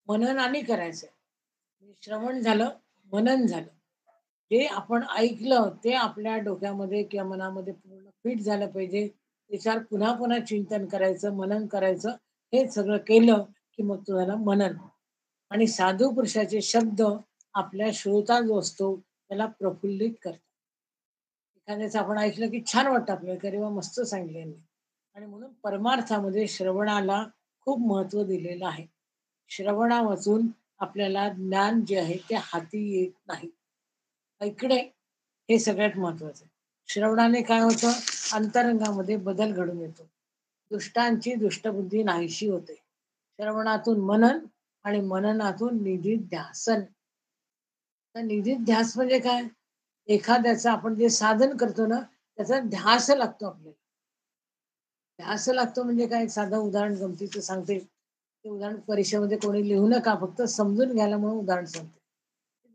A: मननाने करायचं. म्हणजे श्रवण झालं, मनन झालं. जे आपण ऐकलं ते आपल्या डोक्यामध्ये किंवा मनामध्ये पूर्ण फिट झालं पाहिजे. त्याच्यावर पुन्हा-पुन्हा चिंतन करायचं, मनन करायचं. हे सगळं केलं, की मग तो झाला मनन. आणि साधू पुरुषाचे शब्द आपल्या श्रोता जो असतो त्याला प्रफुल्लित करतात. एखाद्याचं आपण ऐकलं, की छान वाटतं आपल्याला, की अरे वाह! मस्त सांगितलं यांनी. आणि म्हणून परमार्थामध्ये श्रवणाला खूप महत्त्व दिलेलं आहे. श्रवणावाचून आपल्याला ज्ञान जे आहे ते हाती येत नाही. ऐकणे हे सगळ्यात महत्त्वाचं आहे. श्रवणाने काय होतं? अंतरंगामध्ये बदल घडून येतो. दुष्टांची दुष्टबुद्धी नाहीशी होते. श्रवणातून मनन आणि मननातून निधिध्यासन. तर निधिध्यास म्हणजे काय? एखाद्याचं आपण जे साधन करतो ना, त्याचा ध्यास लागतो आपल्याला. ध्यास लागतो म्हणजे काय? एक साधं उदाहरण गमतीचं सांगते. ते उदाहरण परीक्षेमध्ये कोणी लिहू नका, फक्त समजून घ्यायला म्हणून उदाहरण सांगते.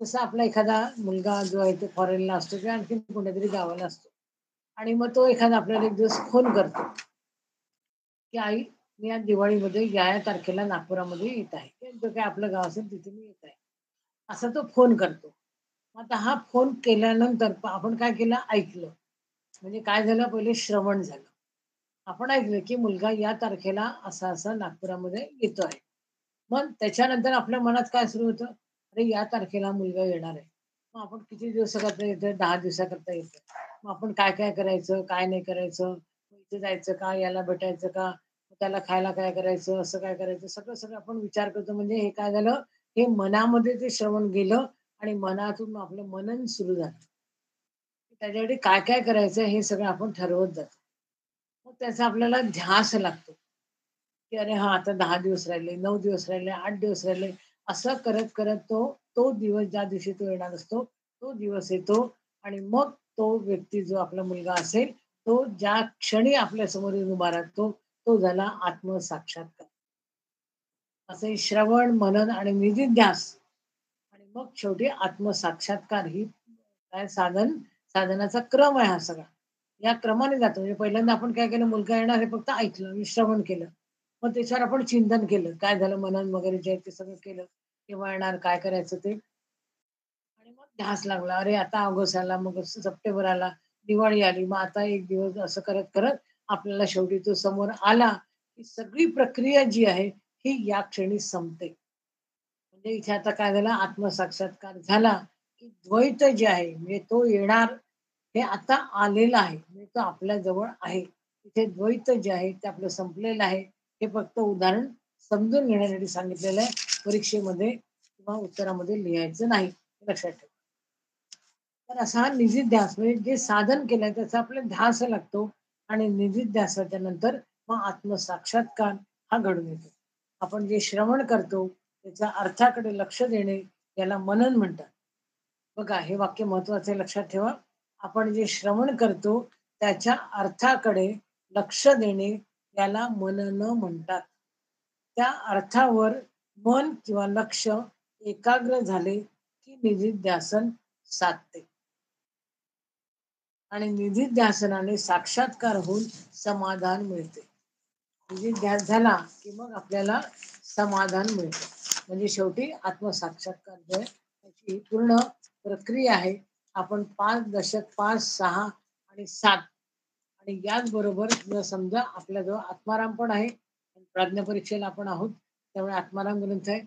A: जसं आपला एखादा मुलगा जो आहे तो फॉरेनला असतो किंवा आणखीन कुठेतरी गावाला असतो आणि मग तो एखादा आपल्याला एक दिवस फोन करतो, की "आई, मी आज दिवाळीमध्ये या तारखेला नागपुरामध्ये येत आहे." जो काही आपलं गाव असेल तिथे मी येत आहे. असा तो फोन करतो. मग आता हा फोन केल्यानंतर आपण काय केलं? ऐकलं. म्हणजे काय झालं? पहिले श्रवण झालं. आपण ऐकलं, की मुलगा या तारखेला असा-असा नागपुरामध्ये येतो आहे. मग त्याच्यानंतर आपल्या मनात काय सुरू होतं? अरे, या तारखेला मुलगा येणार आहे. मग आपण किती दिवसाकरता येतोय? 10 दिवसाकरता येतोय. मग आपण काय-काय करायचं? काय नाही करायचं? इथे जायचं का? याला भेटायचं का? मग त्याला खायला काय करायचं? असं काय करायचं? सगळं-सगळं आपण विचार करतो. म्हणजे हे काय झालं? हे मनामध्ये ते श्रवण गेलं आणि मनातून मग आपलं मनन सुरू झालं. त्याच्यासाठी काय-काय करायचं हे सगळं आपण ठरवत जातो. मग त्याचा आपल्याला ध्यास लागतो, की अरे हां, आता 10 दिवस राहिले, 9 दिवस राहिले, 8 दिवस राहिले. असं करत-करत तो दिवस ज्या दिवशी तो येणार असतो, तो दिवस येतो आणि मग तो व्यक्ती जो आपला मुलगा असेल, तो ज्या क्षणी आपल्यासमोर येऊन उभा राहतो, तो झाला आत्मसाक्षात्कार. असं श्रवण, मनन आणि निधिध्यास आणि मग शेवटी आत्मसाक्षात्कार ही काय साधनाचा क्रम आहे हा सगळा. या क्रमाने जातो. म्हणजे पहिल्यांदा आपण काय केलं, मुलगा येणार हे फक्त ऐकलं आणि श्रवण केलं. मग त्याच्यावर आपण चिंतन केलं. काय झालं मनन वगैरे जे आहे ते सगळं केलं. केव्हा येणार, काय करायचं ते आणि मग ध्यास लागला. अरे आता ऑगस्ट आला, मग सप्टेंबर आला, दिवाळी आली. मग आता 1 दिवस असं करत-करत आपल्याला शेवटी तो समोर आला, की सगळी प्रक्रिया जी आहे, ही या क्षणी संपते. म्हणजे इथे आता काय झालं आत्मसाक्षात्कार झाला, की द्वैत जे आहे म्हणजे तो येणार हे आता आलेलं आहे. म्हणजे तो आपल्या जवळ आहे. इथे द्वैत जे आहे ते आपलं संपलेलं आहे. हे फक्त उदाहरण समजून घेण्यासाठी सांगितलेलं आहे. परीक्षेमध्ये किंवा उत्तरामध्ये लिहायचं नाही. लक्षात ठेवा. तर असा हा निधिध्यास म्हणजे जे साधन केलंय त्याचा आपल्याला ध्यास लागतो आणि निधिध्यासाच्या नंतर मग आत्मसाक्षात्कार हा घडून येतो. आपण जे श्रवण करतो त्याच्या अर्थाकडे लक्ष देणे याला मनन म्हणतात. बघा हे वाक्य महत्वाचं आहे लक्षात ठेवा. आपण जे श्रवण करतो त्याच्या अर्थाकडे लक्ष देणे याला मनन म्हणतात. त्या अर्थावर मन किंवा लक्ष एकाग्र झाले की निधिध्यासन साधते. आणि निधिध्यासनाने साक्षात्कार होऊन समाधान मिळते. निधिध्यास झाला की मग आपल्याला समाधान मिळते. म्हणजे शेवटी आत्मसाक्षात्कार जो आहे त्याची पूर्ण प्रक्रिया आहे. आपण 5 दशक 5, 6 आणि 7 आणि याचबरोबर जर समजा आपल्याजवळ आत्माराम पण आहे. प्राज्ञापरीक्षेला आपण आहोत. त्यामुळे आत्माराम ग्रंथ आहे.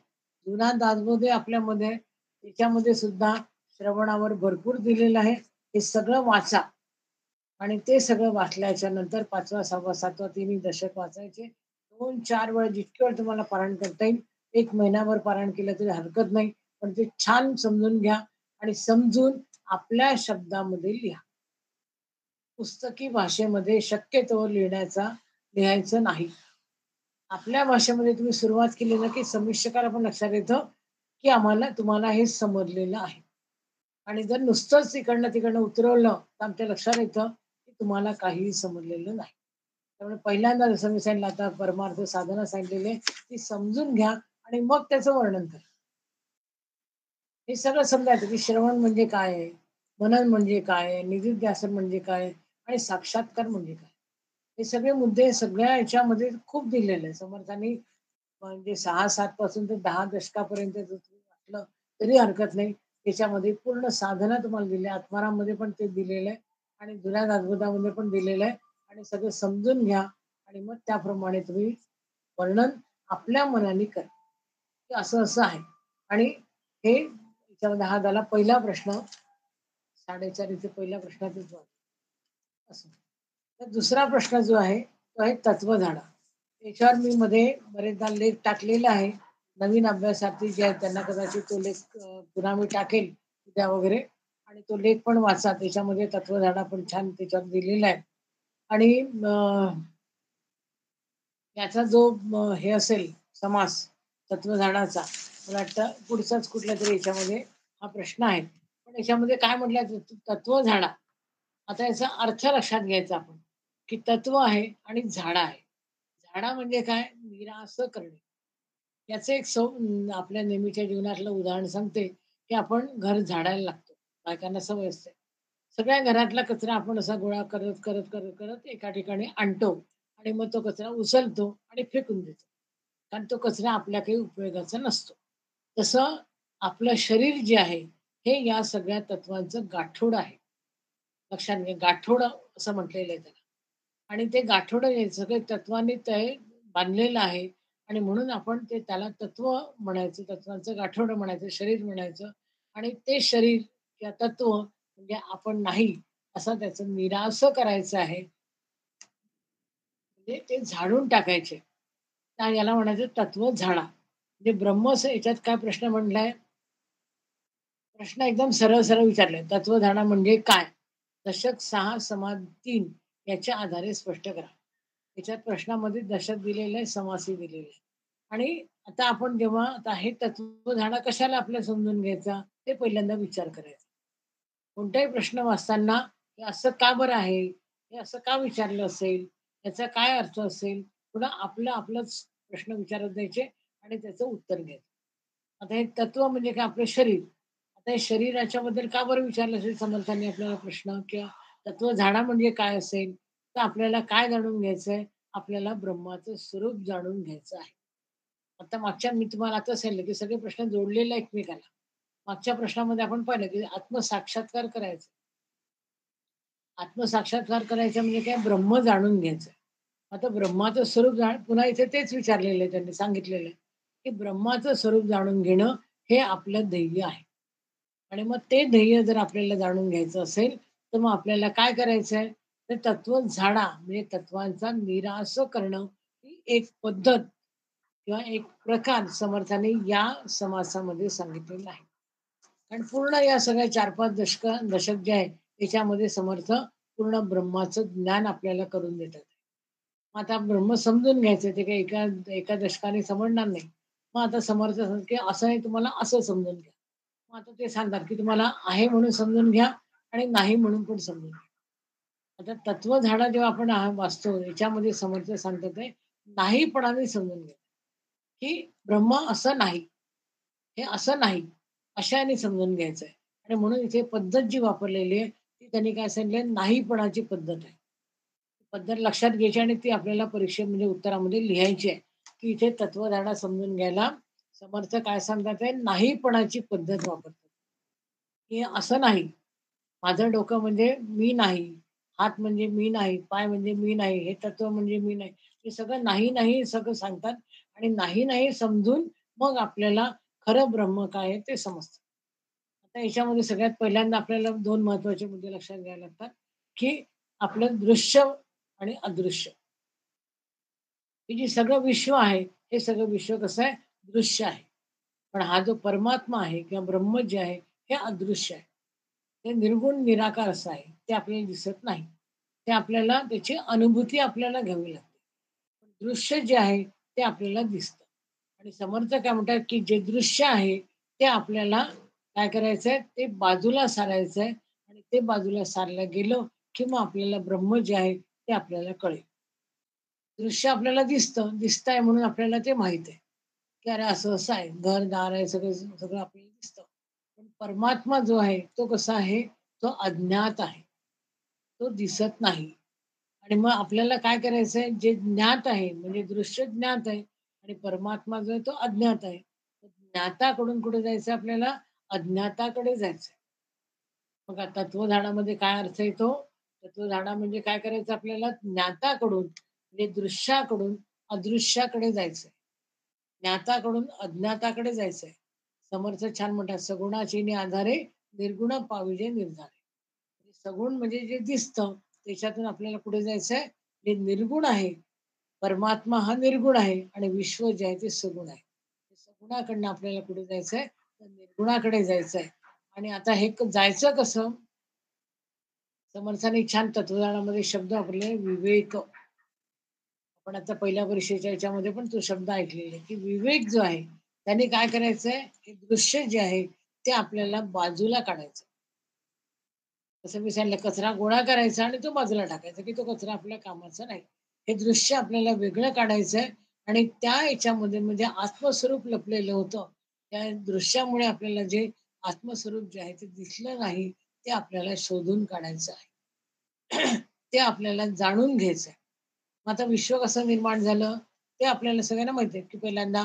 A: जुना दासबोध आपल्यामध्ये आहे. त्याच्यामध्ये सुद्धा श्रवणावर भरपूर दिलेलं आहे. हे सगळं वाचा आणि ते सगळं वाचल्याच्या नंतर 5वा, 6वा, 7वा तिन्ही दशक वाचायचे. 2-4 वेळा जितकी वेळ तुम्हाला पारायण करता येईल. 1 महिनाभर पारायण केलं तरी हरकत नाही. पण ते छान समजून घ्या आणि समजून आपल्या शब्दामध्ये लिहा. पुस्तकी भाषेमध्ये शक्यतो लिहायचं नाही. आपल्या भाषेमध्ये तुम्ही सुरुवात केली ना, की संमिश्रकार आपण लक्षात येतं, की तुम्हाला हे समजलेलं आहे. आणि जर नुसतंच इकडनं-तिकडनं उतरवलं, तर आमच्या लक्षात येतं, की तुम्हाला काहीही समजलेलं नाही. त्यामुळे पहिल्यांदा जसं मी सांगितलं आता परमार्थ साधना सांगितलेली आहे, ती समजून घ्या आणि मग त्याचं वर्णन करा. हे सगळं समजायचं, की श्रवण म्हणजे काय आहे? मनन म्हणजे काय आहे? निधिध्यासन म्हणजे काय? आणि साक्षात्कार म्हणजे काय? हे सगळे मुद्दे सगळ्या ह्याच्यामध्ये खूप दिलेले आहे. समर्थांनी म्हणजे 6-7 पासून ते 10 दशकापर्यंत जर तुम्ही वाचलं तरी हरकत नाही. त्याच्यामध्ये पूर्ण साधना तुम्हाला दिली आहे. आत्माराममध्ये पण ते दिलेलं आहे आणि जुन्या दासबोधामध्ये पण दिलेलं आहे आणि सगळं समजून घ्या आणि मग त्याप्रमाणे तुम्ही वर्णन आपल्या मनाने करा, की असं-असं आहे. आणि हे याच्यामध्ये हा झाला पहिला प्रश्न. 4:30 इथे पहिल्या प्रश्नातच झाला. असं. तर दुसरा प्रश्न जो आहे, तो आहे तत्वधाडा. त्याच्यावर मी मध्ये बरेचदा लेख टाकलेला आहे. नवीन अभ्यासार्थी जे आहेत त्यांना कदाचित तो लेख पुन्हा मी टाकेल उद्या वगैरे आणि तो लेख पण वाचा. त्याच्यामध्ये तत्वधाडा पण छान त्याच्यावर दिलेला आहे. आणि याचा जो हे असेल समास तत्वज्ञानाचा, मला वाटतं पुढचाच कुठल्यातरी याच्यामध्ये हा प्रश्न आहे. पण याच्यामध्ये काय म्हटलंय तत्वझाडा. आता याचा अर्थ लक्षात घ्यायचा आपण, की तत्व आहे आणि झाडा आहे. झाडा म्हणजे काय? निरासं करणे. याचं एक आपल्या नेहमीच्या जीवनातलं उदाहरण सांगते, की आपण घर झाडायला लागतो. बायकांना सवय असते. सगळ्या घरातला कचरा आपण असा गोळा करत, करत, करत, करत एका ठिकाणी आणतो आणि मग तो कचरा उचलतो आणि फेकून देतो. कारण तो कचरा आपल्या काही उपयोगाचा नसतो. तसं आपलं शरीर जे आहे, हे या सगळ्या तत्वांचं गाठोड आहे. लक्षात घ्या, गाठोडं असं म्हटलेलं आहे त्याला. आणि ते गाठोडं हे सगळे तत्वांनी ते बांधलेलं आहे आणि म्हणून आपण ते त्याला तत्व म्हणायचं, तत्वांचं गाठोडं म्हणायचं, शरीर म्हणायचं आणि ते शरीर किंवा तत्व म्हणजे आपण नाही, असं त्याचं निरासं करायचं आहे. म्हणजे ते झाडून टाकायचे. तर याला म्हणायचं तत्व झाडा. म्हणजे याच्यात काय प्रश्न म्हटलाय? प्रश्न एकदम सरळ-सरळ विचारलाय. तत्वधारणा म्हणजे काय? दशक 6 समाज 3 याच्या आधारे स्पष्ट करा. त्याच्यात प्रश्नामध्ये दशक दिलेलं आहे, समासही दिलेलं आहे. आणि आता आपण जेव्हा आता हे तत्वधारणा कशाला आपल्याला समजून घ्यायचा? ते पहिल्यांदा विचार करायचा. कोणताही प्रश्न वाचताना हे असं का बरं आहे? हे असं का विचारलं असेल? याचा काय अर्थ असेल? पुन्हा आपलंच प्रश्न विचारत द्यायचे आणि त्याचं उत्तर घ्यायचं. आता हे तत्व म्हणजे काय? आपलं शरीर. आता हे शरीराच्या बद्दल का बरं विचारलं असेल समर्थांनी आपल्याला प्रश्न किंवा तत्व झाडा म्हणजे काय असेल? तर आपल्याला काय जाणून घ्यायचंय? आपल्याला ब्रह्माचं स्वरूप जाणून घ्यायचं आहे. आता मागच्या मी तुम्हाला आता सांगितलं, की सगळे प्रश्न जोडलेले आहे एकमेकाला. मागच्या प्रश्नामध्ये आपण पाहिलं, की आत्मसाक्षात्कार करायचा. आत्मसाक्षात्कार करायचा म्हणजे काय? ब्रह्म जाणून घ्यायचं. आता ब्रह्माचं स्वरूप पुन्हा इथे तेच विचारलेलं आहे त्यांनी सांगितलेलं आहे, की ब्रह्माचं स्वरूप जाणून घेणं हे आपलं ध्येय आहे. आणि मग ते ध्येय जर आपल्याला जाणून घ्यायचं असेल, तर मग आपल्याला काय करायचंय? तर तत्व झाडा म्हणजे तत्वांचा निरास करणं ही एक पद्धत किंवा एक प्रकार समर्थाने या समासामध्ये सांगितलेला आहे. कारण पूर्ण या सगळ्या 4-5 दशक जे आहे, त्याच्यामध्ये समर्थ पूर्ण ब्रह्माचं ज्ञान आपल्याला करून देतात. मग आता ब्रह्म समजून घ्यायचं ते काही एका एका दशकाने समजणार नाही. मग आता समर्थ सांगतात, की असं नाही तुम्हाला असं समजून घ्या. मग आता ते सांगतात, की तुम्हाला आहे म्हणून समजून घ्या आणि नाही म्हणून पण समजून घ्या. आता तत्वधारणा जेव्हा आपण वाचतो याच्यामध्ये समर्थ सांगतात आहे, नाहीपणाने समजून घ्या, की ब्रह्म असं नाही. हे असं नाही. अशाने समजून घ्यायचं आहे. आणि म्हणून इथे पद्धत जी वापरलेली आहे, ती त्यांनी काय सांगितलंय, नाहीपणाची पद्धत आहे. पद्धत लक्षात घ्यायची आणि ती आपल्याला म्हणजे उत्तरामध्ये लिहायची आहे, की इथे तत्वधारणा समजून घ्यायला समर्थ काय सांगतात आहे, नाहीपणाची पद्धत वापरतात. की असं नाही. माझं डोकं म्हणजे मी नाही. हात म्हणजे मी नाही. पाय म्हणजे मी नाही. हे तत्व म्हणजे मी नाही. हे सगळं नाही, नाही सगळं सांगतात आणि नाही, नाही समजून मग आपल्याला खरं ब्रह्म काय आहे ते समजतं. आता याच्यामध्ये सगळ्यात पहिल्यांदा आपल्याला 2 महत्त्वाचे मुद्दे लक्षात घ्यावे लागतात, की आपलं दृश्य आणि अदृश्य. हे जे सगळं विश्व आहे, हे सगळं विश्व कसं आहे? दृश्य आहे. पण हा जो परमात्मा आहे किंवा ब्रह्म जे आहे, हे अदृश्य आहे. ते निर्गुण निराकार असं आहे. ते आपल्याला दिसत नाही. ते आपल्याला त्याची अनुभूती आपल्याला घ्यावी लागते. दृश्य जे आहे ते आपल्याला दिसतं. आणि समर्थ काय म्हणतात, की जे दृश्य आहे ते आपल्याला काय करायचंय? ते बाजूला सारायचंय आणि ते बाजूला सारलं गेलं, की मग आपल्याला ब्रह्म जे आहे ते आपल्याला कळेल. दृश्य आपल्याला दिसतं. दिसतंय म्हणून आपल्याला ते माहीत आहे, की अरे असं-असं आहे. घर-दार आहे सगळं सगळं आपल्याला दिसतं. पण परमात्मा जो आहे तो कसा आहे? तो अज्ञात आहे. तो दिसत नाही. आणि मग आपल्याला काय करायचंय? जे ज्ञात आहे म्हणजे दृश्य ज्ञात आहे आणि परमात्मा जो आहे तो अज्ञात आहे. ज्ञाताकडून कुठे जायचं आपल्याला? अज्ञाताकडे जायचंय. बघा तत्वज्ञानामध्ये काय अर्थ येतो? तत्वज्ञाना म्हणजे काय करायचं आपल्याला? ज्ञाताकडून म्हणजे दृश्याकडून अदृश्याकडे जायचंय. ज्ञाताकडून अज्ञाताकडे जायचंय. समर्थ छान म्हणतात, "सगुणाचीनी आधारे निर्गुण पाविजे निर्धारे." म्हणजे सगुण म्हणजे जे दिसतं, त्याच्यातून आपल्याला कुठे जायचंय? जे निर्गुण आहे, परमात्मा हा निर्गुण आहे आणि विश्व जे आहे ते सगुण आहे. सगुणाकडनं आपल्याला कुठे जायचंय? तर निर्गुणाकडे जायचंय. आणि आता हे जायचं कसं? समर्थांनी छान तत्वज्ञानामध्ये शब्द वापरले विवेक. आपण आता पहिल्या परीक्षेच्या याच्यामध्ये पण तो शब्द ऐकलेला आहे, की विवेक जो आहे, त्याने काय करायचंय, हे दृश्य जे आहे, ते आपल्याला बाजूला काढायचं. जसं मी सांगितलं कचरा गोळा करायचा आणि तो बाजूला टाकायचा, की तो कचरा आपल्या कामाचा नाही. हे दृश्य आपल्याला वेगळं काढायचंय आणि त्या याच्यामध्ये म्हणजे आत्मस्वरूप लपलेलं होतं. त्या दृश्यामुळे आपल्याला जे आत्मस्वरूप जे आहे ते दिसलं नाही, ते आपल्याला शोधून काढायचं आहे. ते आपल्याला जाणून घ्यायचं आहे. मग आता विश्व कसं निर्माण झालं, ते आपल्याला सगळ्यांना माहिती आहे, की पहिल्यांदा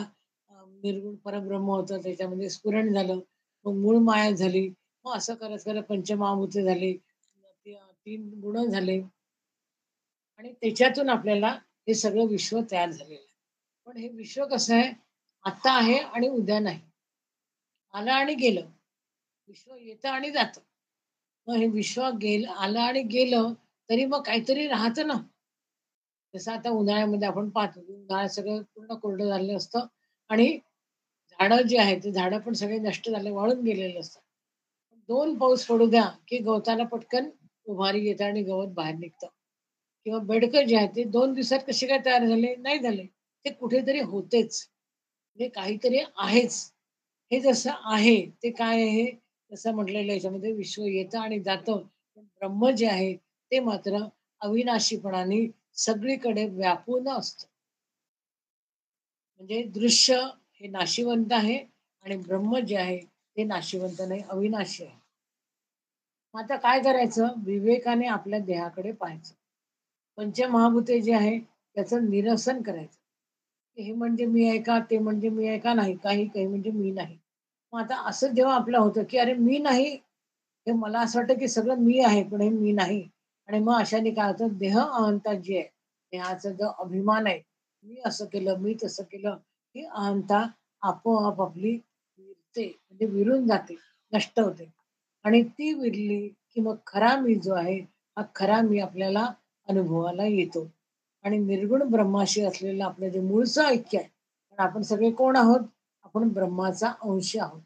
A: निर्गुण परब्रह्म होतं, त्याच्यामध्ये स्फुरण झालं, मग मूळ माया झाली. मग असं करत करत पंचमहाभूते झाली, 3 गुण झाले आणि त्याच्यातून आपल्याला हे सगळं विश्व तयार झालेलं आहे. पण हे विश्व कसं आहे, आता आहे आणि उद्या नाही. आलं आणि गेलं. विश्व येतं आणि जातं. मग हे विश्व आलं आणि गेलं, तरी मग काहीतरी राहतं ना. जसं आता उन्हाळ्यामध्ये आपण पाहतो, की उन्हाळ्यात सगळं पूर्ण कोरडं झालेलं असतं आणि झाडं जी आहेत, ते झाडं पण सगळे नष्ट झाले, वाळून गेलेले असतात. 2 पाऊस पडू द्या, की गवताला पटकन उभारी येते आणि गवत बाहेर निघतं. किंवा बेडकं जे आहेत, ते 2 दिवसात कसे काय तयार झाले? नाही झाले. ते कुठेतरी होतेच. म्हणजे काहीतरी आहेच. हे जसं आहे, ते काय आहे? जसं म्हटलेलं आहे याच्यामध्ये विश्व येतं आणि जातं. पण ब्रह्म जे आहे, ते मात्र अविनाशीपणाने सगळीकडे व्यापून असतं. म्हणजे दृश्य हे नाशिवंत आहे आणि ब्रह्म जे आहे, ते नाशिवंत नाही, अविनाशी आहे. मग आता काय करायचं? विवेकाने आपल्या देहाकडे पाहायचं. पंचमहाभूते जे आहे, त्याचं निरसन करायचं. हे म्हणजे मी आहे का? ते म्हणजे मी आहे का? नाही. काही काही म्हणजे मी नाही. मग आता असं जेव्हा आपलं होतं, की अरे मी नाही, हे मला असं वाटतं, की सगळं मी आहे, पण हे मी नाही. आणि मग अशाने काय होतं, देह अहंता जी आहे, देहाचा जो अभिमान आहे, मी असं केलं, मी तसं केलं, ही अहंता आपोआप आपली विरते, म्हणजे विरून जाते, नष्ट होते. आणि ती विरली, की मग खरा मी जो आहे, हा खरा मी आपल्याला अनुभवाला येतो. आणि निर्गुण ब्रह्माशी असलेलं आपलं जे मूळचं ऐक्य आहे, पण आपण सगळे कोण आहोत? आपण ब्रह्माचा अंश आहोत.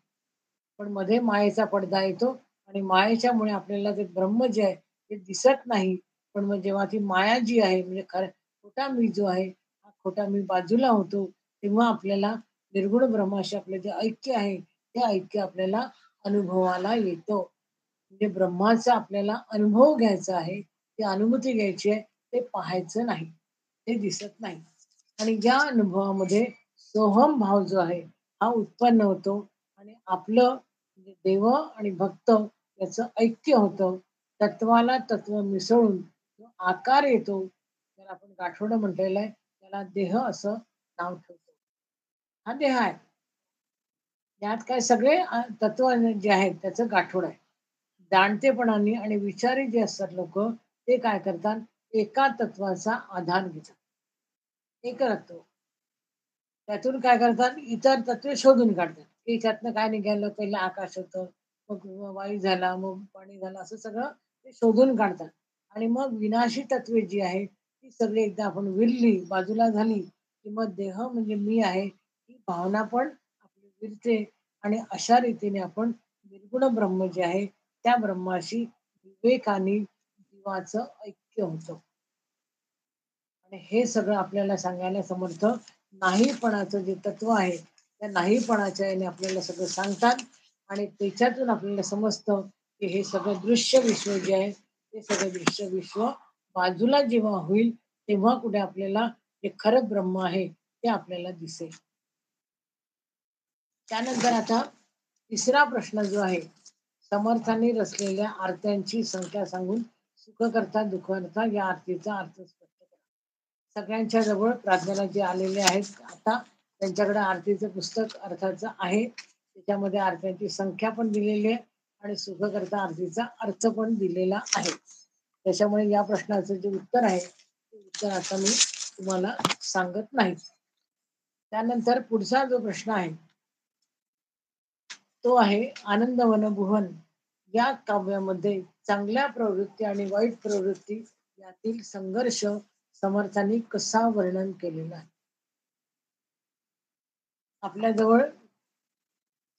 A: पण मध्ये मायेचा पडदा येतो आणि मायेच्यामुळे आपल्याला ते ब्रह्म जे आहे ते दिसत नाही. पण मग जेव्हा ती माया जी आहे म्हणजे खोटा मी जो आहे, हा खोटा मी बाजूला होतो, तेव्हा आपल्याला निर्गुण ब्रह्माशी आपलं जे ऐक्य आहे, ते ऐक्य आपल्याला अनुभवाला येतं. म्हणजे ब्रह्माचा आपल्याला अनुभव घ्यायचा आहे, ती अनुभूती घ्यायची आहे, ते पाहायचं नाही. ते दिसत नाही. आणि ज्या अनुभवामध्ये सोहम भाव जो आहे, हा उत्पन्न होतो आणि आपलं म्हणजे देव आणि भक्त याचं ऐक्य होतं. तत्वाला तत्व मिसळून जो आकार येतो, त्याला आपण गाठोडं म्हटलेलं आहे, त्याला देह असं नाव ठेवतो. हा देह आहे. त्यात काय सगळे तत्व जे आहेत त्याचं गाठोड आहे. जाणतेपणाने आणि विचारी जे असतात लोक ते काय करतात एका तत्वाचा आधार घेतात. एक तत्व त्यातून काय करतात इतर तत्वे शोधून काढतात की त्यातनं काय निघालं पहिलं आकाश होतं मग वायू झाला मग पाणी झालं असं सगळं ते शोधून काढतात आणि मग विनाशी तत्वे जी आहे ती सगळी एकदा आपण विरली बाजूला झाली की मग देह म्हणजे मी आहे ही भावना पण आपली विरते आणि अशा रीतीने आपण निर्गुण ब्रह्म जे आहे त्या ब्रह्माशी विवेकाने जीवाचं ऐक्य होतं आणि हे सगळं आपल्याला सांगायला समर्थ नाहीपणाचं जे तत्व आहे त्या नाहीपणाच्या याने आपल्याला सगळं सांगतात आणि त्याच्यातून आपल्याला समजतं की हे सगळं दृश्य विश्व जे आहे ते सगळं दृश्य विश्व बाजूला जेव्हा होईल तेव्हा कुठे आपल्याला जे खरं ब्रह्म आहे ते आपल्याला दिसेल. त्यानंतर आता तिसरा प्रश्न जो आहे समर्थांनी रचलेल्या आरत्यांची संख्या सांगून सुख करता दुःख करता या आरतीचा अर्थ स्पष्ट करा. सगळ्यांच्या जवळ प्रार्थनेला जे आलेले आहेत आता त्यांच्याकडे आरतीचं पुस्तक अर्थाचं आहे त्याच्यामध्ये आरत्यांची संख्या पण दिलेली आहे आणि सुख करता आरतीचा अर्थ पण दिलेला आहे. त्याच्यामुळे या प्रश्नाचं जे उत्तर आहे ते उत्तर आता मी तुम्हाला सांगत नाही. त्यानंतर पुढचा जो प्रश्न आहे तो आहे आनंदवन भुवन या काव्यामध्ये चांगल्या प्रवृत्ती आणि वाईट प्रवृत्ती यातील संघर्ष समर्थांनी कसा वर्णन केलेला आहे. आपल्याजवळ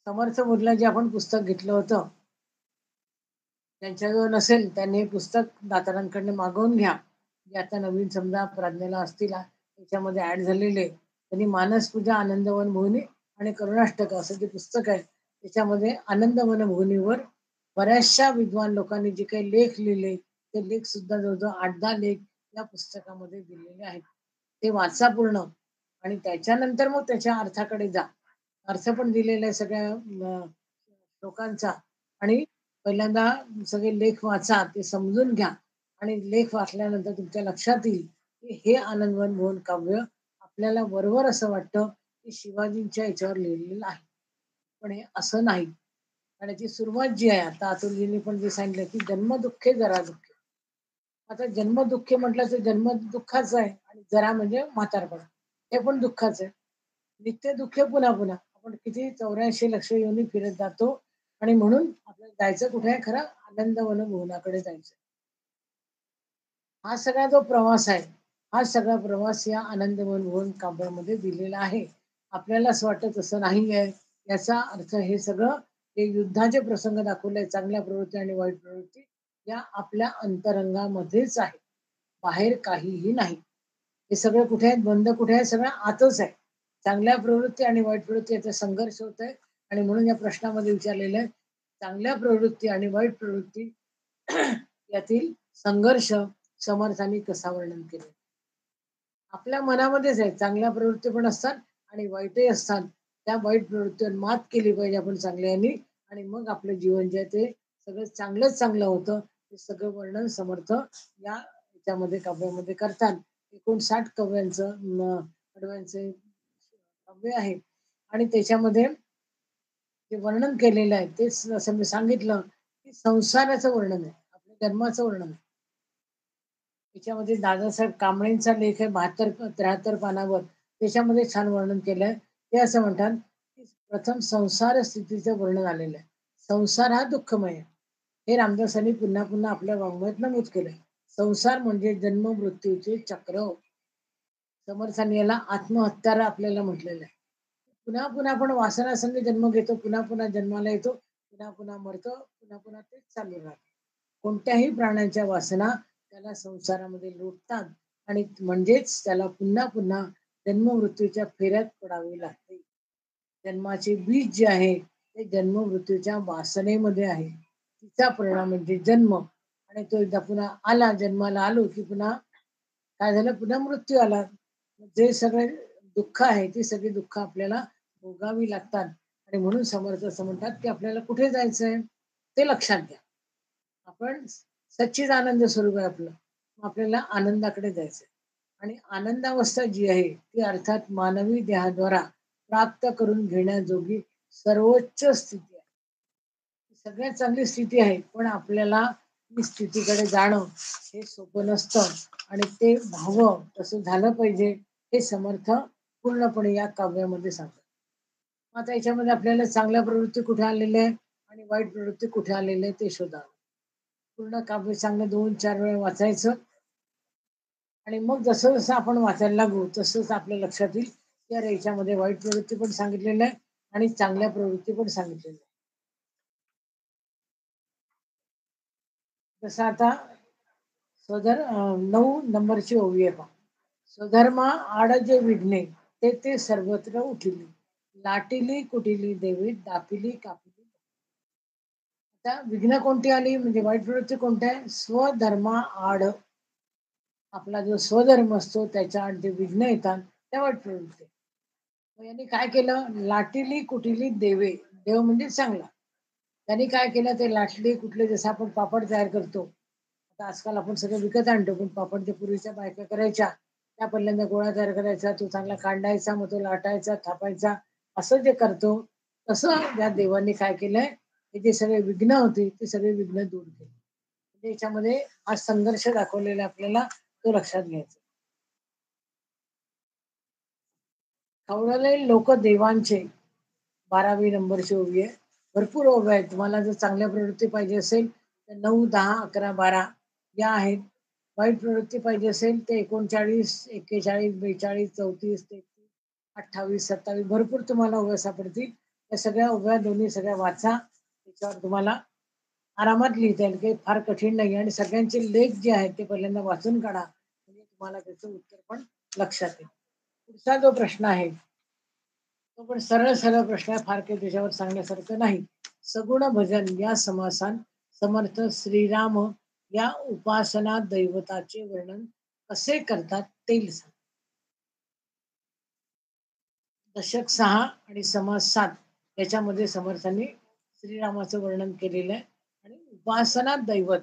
A: समर्थ मुरला जे आपण पुस्तक घेतलं होतं त्यांच्याजवळ नसेल त्यांनी हे पुस्तक दातारांकडनं मागवून घ्या जे आता नवीन समजा प्रज्ञेला असतील त्याच्यामध्ये ऍड झालेले. त्यांनी मानसपूजा, आनंदवन मोहिनी आणि करुणाष्टक असं जे पुस्तक आहे त्याच्यामध्ये आनंदवन मोहिनीवर बऱ्याचशा विद्वान लोकांनी जे काही लेख लिहिले ते लेख सुद्धा जवळजवळ 8-10 लेख या पुस्तकामध्ये दिलेले आहेत. ते वाचा पूर्ण आणि त्याच्यानंतर मग त्याच्या अर्थाकडे जा. अर्थ पण दिलेला आहे सगळ्या श्लोकांचा आणि पहिल्यांदा सगळे लेख वाचा, ते समजून घ्या आणि लेख वाचल्यानंतर तुमच्या लक्षात येईल की हे आनंदवन मोहन काव्य आपल्याला बरोबर असं वाटतं की शिवाजींच्या याच्यावर लिहिलेलं आहे. पण हे असं नाही. आणि ती सुरुवात जी आहे आता अतुलजींनी पण जे सांगितलं की जन्मदुःखे जरा दुःखे. आता जन्मदुःखे म्हटलं तर जन्म दुःखाचं आहे आणि जरा म्हणजे म्हातारपण. हे पण दुःखाचं आहे. नित्य दुःखे पुन्हा पुन्हा. आपण किती 84 लक्ष योनी फिरत जातो आणि म्हणून आपल्याला जायचं कुठे आहे खरं आनंदवन मोहनाकडे जायचं. हा सगळा जो प्रवास आहे, हा सगळा प्रवास या आनंदवन मोहन काव्यामध्ये दिलेला आहे. आपल्याला असं वाटतं तसं नाही आहे. याचा अर्थ हे सगळं हे युद्धाचे प्रसंग दाखवले चांगल्या प्रवृत्ती आणि वाईट प्रवृत्ती या आपल्या अंतरंगामध्येच आहे. बाहेर काहीही नाही. हे सगळं कुठे आहे? बंद कुठे आहे? सगळं आतच आहे. चांगल्या प्रवृत्ती आणि वाईट प्रवृत्ती याचा संघर्ष होत आहे आणि म्हणून या प्रश्नामध्ये विचारलेलं आहे, चांगल्या प्रवृत्ती आणि वाईट प्रवृत्ती यातील संघर्ष समर्थांनी कसा वर्णन केले? आपल्या मनामध्येच आहे. चांगल्या प्रवृत्ती पण असतात आणि वाईटही असतात. त्या वाईट प्रवृत्तीवर मात केली पाहिजे आपण चांगल्यानी आणि मग आपलं जीवन जे आहे ते सगळं चांगलंच चांगलं होतं. हे सगळं वर्णन समर्थ या याच्यामध्ये काव्यामध्ये करतात. एकूण 60 कव्यांचं कडव्यांचे काव्य आहे आणि त्याच्यामध्ये जे वर्णन केलेलं आहे तेच असं मी सांगितलं की संसाराचं वर्णन आहे. आपल्या जन्माचं वर्णन आहे. त्याच्यामध्ये दादासाहेब कांबळेंचा लेख आहे 72-73 पानावर. त्याच्यामध्ये छान वर्णन केलंय. ते असं म्हणतात, की प्रथम संसार स्थितीचं वर्णन आलेलं आहे. संसार हा दुःखमय आहे. हे रामदासांनी पुन्हा पुन्हा आपल्या वाङ्मयात नमूद केलंय. संसार म्हणजे जन्म मृत्यूचे चक्र. समर्थांनी याला आत्महत्यारा आपल्याला म्हटलेलं आहे. पुन्हा पुन्हा आपण वासनासंग जन्म घेतो, पुन्हा पुन्हा जन्माला येतो, पुन्हा पुन्हा मरतो, पुन्हा पुन्हा तेच चालू राहतं. कोणत्याही प्राण्याच्या वासना त्याला संसारामध्ये लुटतात आणि म्हणजेच त्याला पुन्हा पुन्हा जन्म मृत्यूच्या फेऱ्यात पडावे लागते. जन्माचे बीज जे आहे ते जन्म मृत्यूच्या वासनेमध्ये आहे. तिचा परिणाम म्हणजे जन्म आणि तो एकदा पुन्हा आला जन्माला आलो की पुन्हा काय झालं पुन्हा मृत्यू आला. जे सगळे दुःख आहे ती सगळी दुःख आपल्याला भोगावी लागतात आणि म्हणून समर्थ असं म्हणतात की आपल्याला कुठे जायचंय ते लक्षात घ्या. आपण सच्चिदानंद स्वरूप आहे आपलं. आपल्याला आनंदाकडे जायचंय आणि आनंदावस्था जी आहे ती अर्थात मानवी देहाद्वारा प्राप्त करून घेण्याजोगी सर्वोच्च स्थिती आहे. सगळ्यात चांगली स्थिती आहे पण आपल्याला ती स्थितीकडे जाणं हे सोपं नसतं आणि ते व्हावं तसं झालं पाहिजे हे समर्थ पूर्णपणे या काव्यामध्ये सांगतात. आता याच्यामध्ये आपल्याला चांगल्या प्रवृत्ती कुठे आलेल्या आहे आणि वाईट प्रवृत्ती कुठे आलेल्या आहे ते शोधा. पूर्ण काव्य चांगलं 2-4 वेळा वाचायचं आणि मग जसं जसं आपण वाचायला लागू तसंच आपल्या लक्षात येईल की अरे याच्यामध्ये वाईट प्रवृत्ती पण सांगितलेलं आहे आणि चांगल्या प्रवृत्ती पण सांगितलेल्या आहे. जसं आता 9 नंबरची ओवी आहे पहा. स्वधर्मा आड जे विघ्ने ते सर्वत्र उठिली. लाटिली कुटिली देवी दापिली कापिली. आता विघ्न कोणती आली म्हणजे वाईट प्रवृत्ती कोणत्या आहे? स्वधर्मा आड आपला जो स्वधर्म असतो त्याच्या आड जे विघ्न येतात त्या वाईट प्रवृत्ती. मग यांनी काय केलं? लाटिली कुटिली देवे. देव म्हणजे चांगला. त्यांनी काय केलं ते लाटली कुठले जसं आपण पापड तयार करतो. आता आजकाल आपण सगळं विकत आणतो पण पापड जे पूर्वीच्या बायका करायच्या त्या पहिल्यांदा गोळा तयार करायचा तो चांगला कांडायचा मग तो लाटायचा थापायचा असं जे करतो तसं या देवांनी काय केलंय हे जे सगळे विघ्न होते ते सगळे विघ्न दूर केले. म्हणजे याच्यामध्ये हा संघर्ष दाखवलेला आपल्याला तो लक्षात घ्यायचा. खवळले लोक देवांचे 12वी नंबरची ओवी आहे. भरपूर ओव्या आहेत. तुम्हाला जर चांगल्या प्रवृत्ती पाहिजे असेल तर 9, 10, 11, 12 या आहेत. वाईट प्रवृत्ती पाहिजे असेल तर 39, 41, 42, 34, 33, 28, 27 भरपूर तुम्हाला ओव्या सापडतील. त्या सगळ्या ओव्या दोन्ही सगळ्या वाचा. त्याच्यावर तुम्हाला आरामात लिहिता येईल. काही फार कठीण नाही आणि सगळ्यांचे लेख जे आहेत ते पहिल्यांदा वाचून काढा. म्हणजे तुम्हाला त्याचं उत्तर पण लक्षात येईल. पुढचा जो प्रश्न आहे तो पण सरळ सरळ प्रश्न आहे, फार काही त्याच्यावर सांगण्यासारखं नाही. सगुण भजन या समासान समर्थ श्रीराम या उपासना दैवताचे वर्णन कसे करतात ते सांग. दशक 6 आणि समास 7 याच्यामध्ये समर्थांनी श्रीरामाचं वर्णन केलेलं आहे. आणि उपासना दैवत,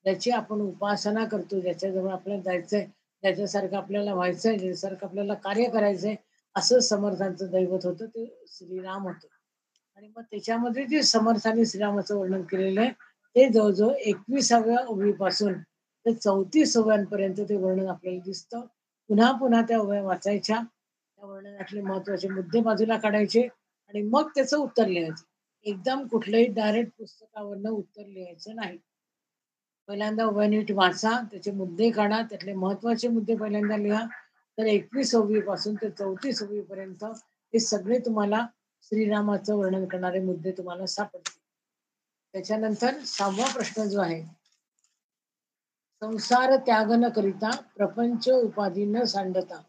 A: ज्याची आपण उपासना करतो, ज्याच्याजवळ आपल्याला जायचंय, ज्याच्यासारखं आपल्याला व्हायचंय, ज्याच्यासारखं आपल्याला कार्य करायचंय, असं समर्थांचं दैवत होतं ते श्रीराम होतं. आणि मग त्याच्यामध्ये जे समर्थांनी श्रीरामाचं वर्णन केलेलं आहे ते जवळजवळ 21व्या ओळीपासून ते 34 ओव्यांपर्यंत ते वर्णन आपल्याला दिसतं. पुन्हा पुन्हा त्या ओव्या वाचायच्या, त्या वर्णनातले महत्वाचे मुद्दे बाजूला काढायचे आणि मग त्याचं उत्तर लिहायचं. एकदम कुठलंही डायरेक्ट पुस्तकावरनं उत्तर लिहायचं नाही. पहिल्यांदा ओव्या नीट वाचा, त्याचे मुद्दे काढा, त्यातले महत्वाचे मुद्दे पहिल्यांदा लिहा. तर 21 ओवी पासून ते 34 ओवीपर्यंत हे सगळे तुम्हाला श्रीरामाचं वर्णन करणारे मुद्दे तुम्हाला सापडतील. त्याच्यानंतर 6वा प्रश्न जो आहे, संसार त्याग न करिता प्रपंच उपाधी न सांडता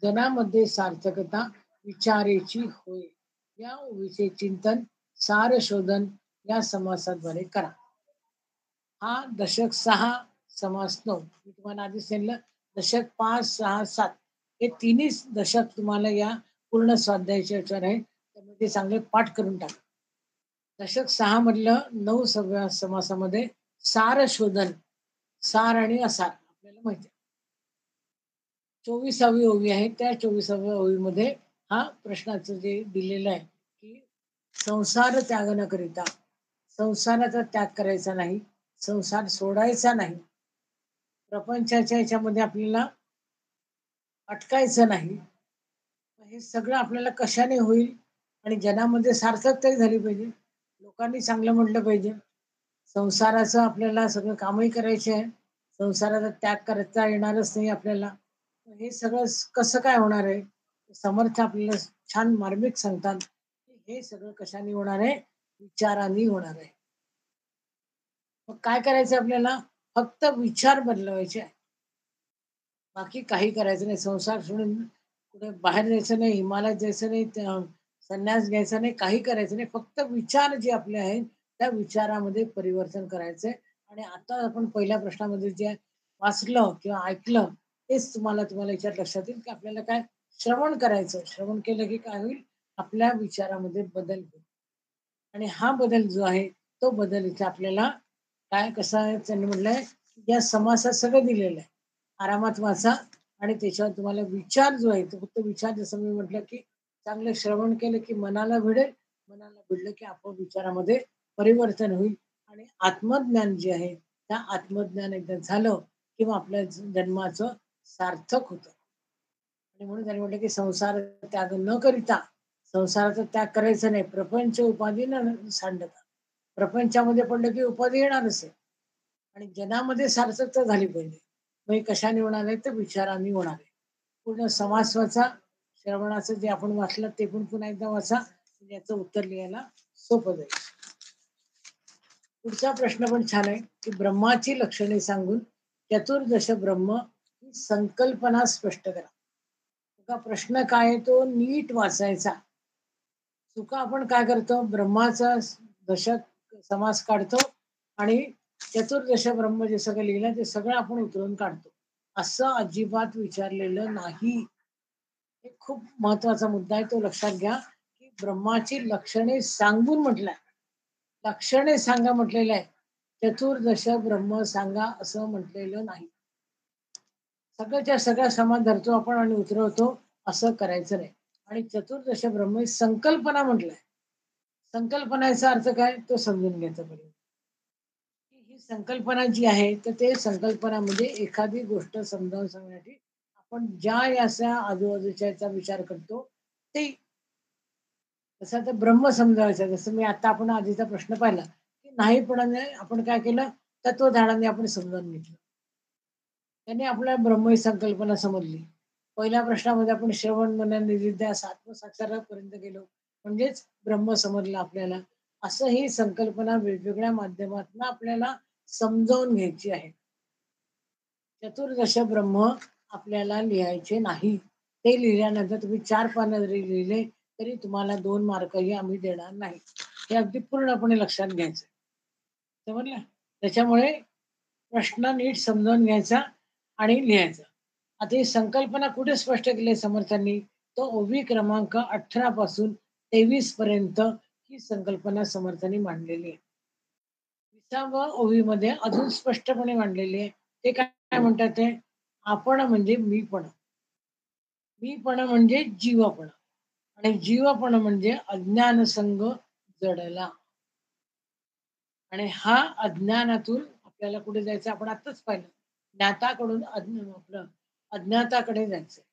A: जनामध्ये सार्थकता विचारेची होय. या ओवीचे चिंतन सार शोधन या समासाद्वारे करा. हा दशक 6 समास 9. मी तुम्हाला आधी सांगितलं दशक 5, 6, 7 हे तिन्ही दशक तुम्हाला या पूर्ण स्वाध्यायाचे विचार आहे, त्यामुळे ते चांगले पाठ करून टाका. दशक 6 मधलं 9 सगळ्या समासामध्ये सार शोधन, सार आणि असार आपल्याला माहिती आहे. 24वी ओवी आहे, त्या 24व्या ओवीमध्ये हा प्रश्नाचं जे दिलेलं आहे की संसार त्याग न करिता, संसाराचा त्याग करायचा नाही, संसार सोडायचा नाही, प्रपंचाच्या याच्यामध्ये आपल्याला अटकायचं नाही. हे सगळं आपल्याला कशाने होईल आणि जनामध्ये सार्थकता झाली पाहिजे, लोकांनी चांगलं म्हटलं पाहिजे, संसाराचं आपल्याला सगळं कामही करायचे आहे, संसाराचा त्याग करता येणारच नाही आपल्याला. हे सगळं कसं काय होणार आहे? समर्थ आपल्याला छान मार्मिक सांगतात की हे सगळं कशाने होणार आहे? विचारांनी होणार आहे. मग काय करायचं आपल्याला? फक्त विचार बदलवायचे आहे, बाकी काही करायचं नाही. संसार सोडून कुठे बाहेर जायचं नाही, हिमालयात जायचं नाही, संन्यास घ्यायचा नाही, काही करायचं नाही. फक्त विचार जे आपले आहेत त्या विचारामध्ये परिवर्तन करायचंय. आणि आता आपण पहिल्या प्रश्नामध्ये जे वाचलं किंवा ऐकलं तेच तुम्हाला तुम्हाला याच्यात लक्षात येईल की आपल्याला काय श्रवण करायचं. श्रवण केलं की काय होईल? आपल्या विचारामध्ये बदल होईल. आणि हा बदल जो आहे तो बदल इथे आपल्याला काय कसा आहे त्यांनी म्हटलंय, या समासात सगळं दिलेलं आहे. आरामात वाचा आणि त्याच्यावर तुम्हाला विचार जो आहे तो फक्त विचार, जसं मी म्हटलं की चांगलं श्रवण केलं की मनाला भिडेल, मनाला भिडलं की आपोआप विचारामध्ये परिवर्तन होईल आणि आत्मज्ञान जे आहे त्या आत्मज्ञान एकदा झालं किंवा आपल्या जन्माचं सार्थक होतं. आणि म्हणून त्यांनी म्हटलं की संसार त्याग न करिता, संसाराचा त्याग करायचा नाही, प्रपंच उपाधी न सांडता. प्रपंचामध्ये पडलं की उपाधी येणारच आहे आणि जनामध्ये सार्थकता झाली पाहिजे. मग हे कशाने होणार आहे? तर विचारांनी होणार आहे. पूर्ण समास वाचा, श्रवणाचं जे आपण वाचलं ते पण पुन्हा एकदा वाचा, म्हणजे याचं उत्तर लिहायला सोपं जाईल. पुढचा प्रश्न पण छान आहे की ब्रह्माची लक्षणे सांगून चतुर्दश ब्रह्म ही संकल्पना स्पष्ट करा. का प्रश्न काय आहे तो नीट वाचायचा. चुका आपण काय करतो, ब्रह्माचा दशक समास काढतो आणि चतुर्दश ब्रह्म जे सगळं लिहिलं ते सगळं आपण उतरून काढतो. असं अजिबात विचारलेलं नाही. हे खूप महत्वाचा मुद्दा आहे, तो लक्षात घ्या की ब्रह्माची लक्षणे सांगून म्हटलंय, लक्षणे सांगा म्हटलेलं आहे. चतुर्दश ब्रह्म सांगा असं म्हटलेलं नाही. सगळ्याच्या सगळ्या समान धरतो आपण आणि उतरवतो, असं करायचं नाही. आणि चतुर्दश ब्रह्म ही संकल्पना म्हटलंय. संकल्पनाचा अर्थ काय तो समजून घ्यायचा पाहिजे. ही संकल्पना जी आहे तर ते संकल्पना म्हणजे एखादी गोष्ट समजावून सांगण्यासाठी आपण ज्या अशा आजूबाजूच्या याचा विचार करतो ते. तसं तर ब्रह्म समजावायचं, जसं मी आता आपण आधीचा प्रश्न पाहिला की नाहीपणाने आपण काय केलं, तत्वज्ञानाने आपण समजावून घेतलं, त्यांनी आपल्याला ब्रह्म ही संकल्पना समजली. पहिल्या प्रश्नामध्ये आपण श्रवण मनन निधिध्यास आत्मसाक्षात्कारापर्यंत गेलो, म्हणजेच ब्रह्म समजलं आपल्याला. असं ही संकल्पना वेगवेगळ्या माध्यमातून आपल्याला समजावून घ्यायची आहे. चतुर्दश ब्रह्म आपल्याला लिहायचे नाही. ते लिहिल्यानंतर तुम्ही 4 पानं जरी लिहिले, तरी तुम्हाला 2 मार्कही आम्ही देणार नाही. हे अगदी पूर्णपणे लक्षात घ्यायचं. समजलं? त्याच्यामुळे प्रश्न नीट समजावून घ्यायचा आणि लिहायचा. आता ही संकल्पना कुठे स्पष्ट केली समर्थांनी? तो ओवी क्रमांक 18 पासून 23 पर्यंत ही संकल्पना समर्थांनी मांडलेली आहे. 20व्या ओवीमध्ये अजून स्पष्टपणे मांडलेली आहे. ते काय म्हणतात ते? आपण म्हणजे मीपणा. मीपणा म्हणजे जीवपणा आणि जीवपणा म्हणजे अज्ञानसंग जडला. आणि हा अज्ञानातून आपल्याला कुठे जायचं आपण आत्ताच पाहिलं. ज्ञाताकडून आपलं अज्ञाताकडे जायचंय.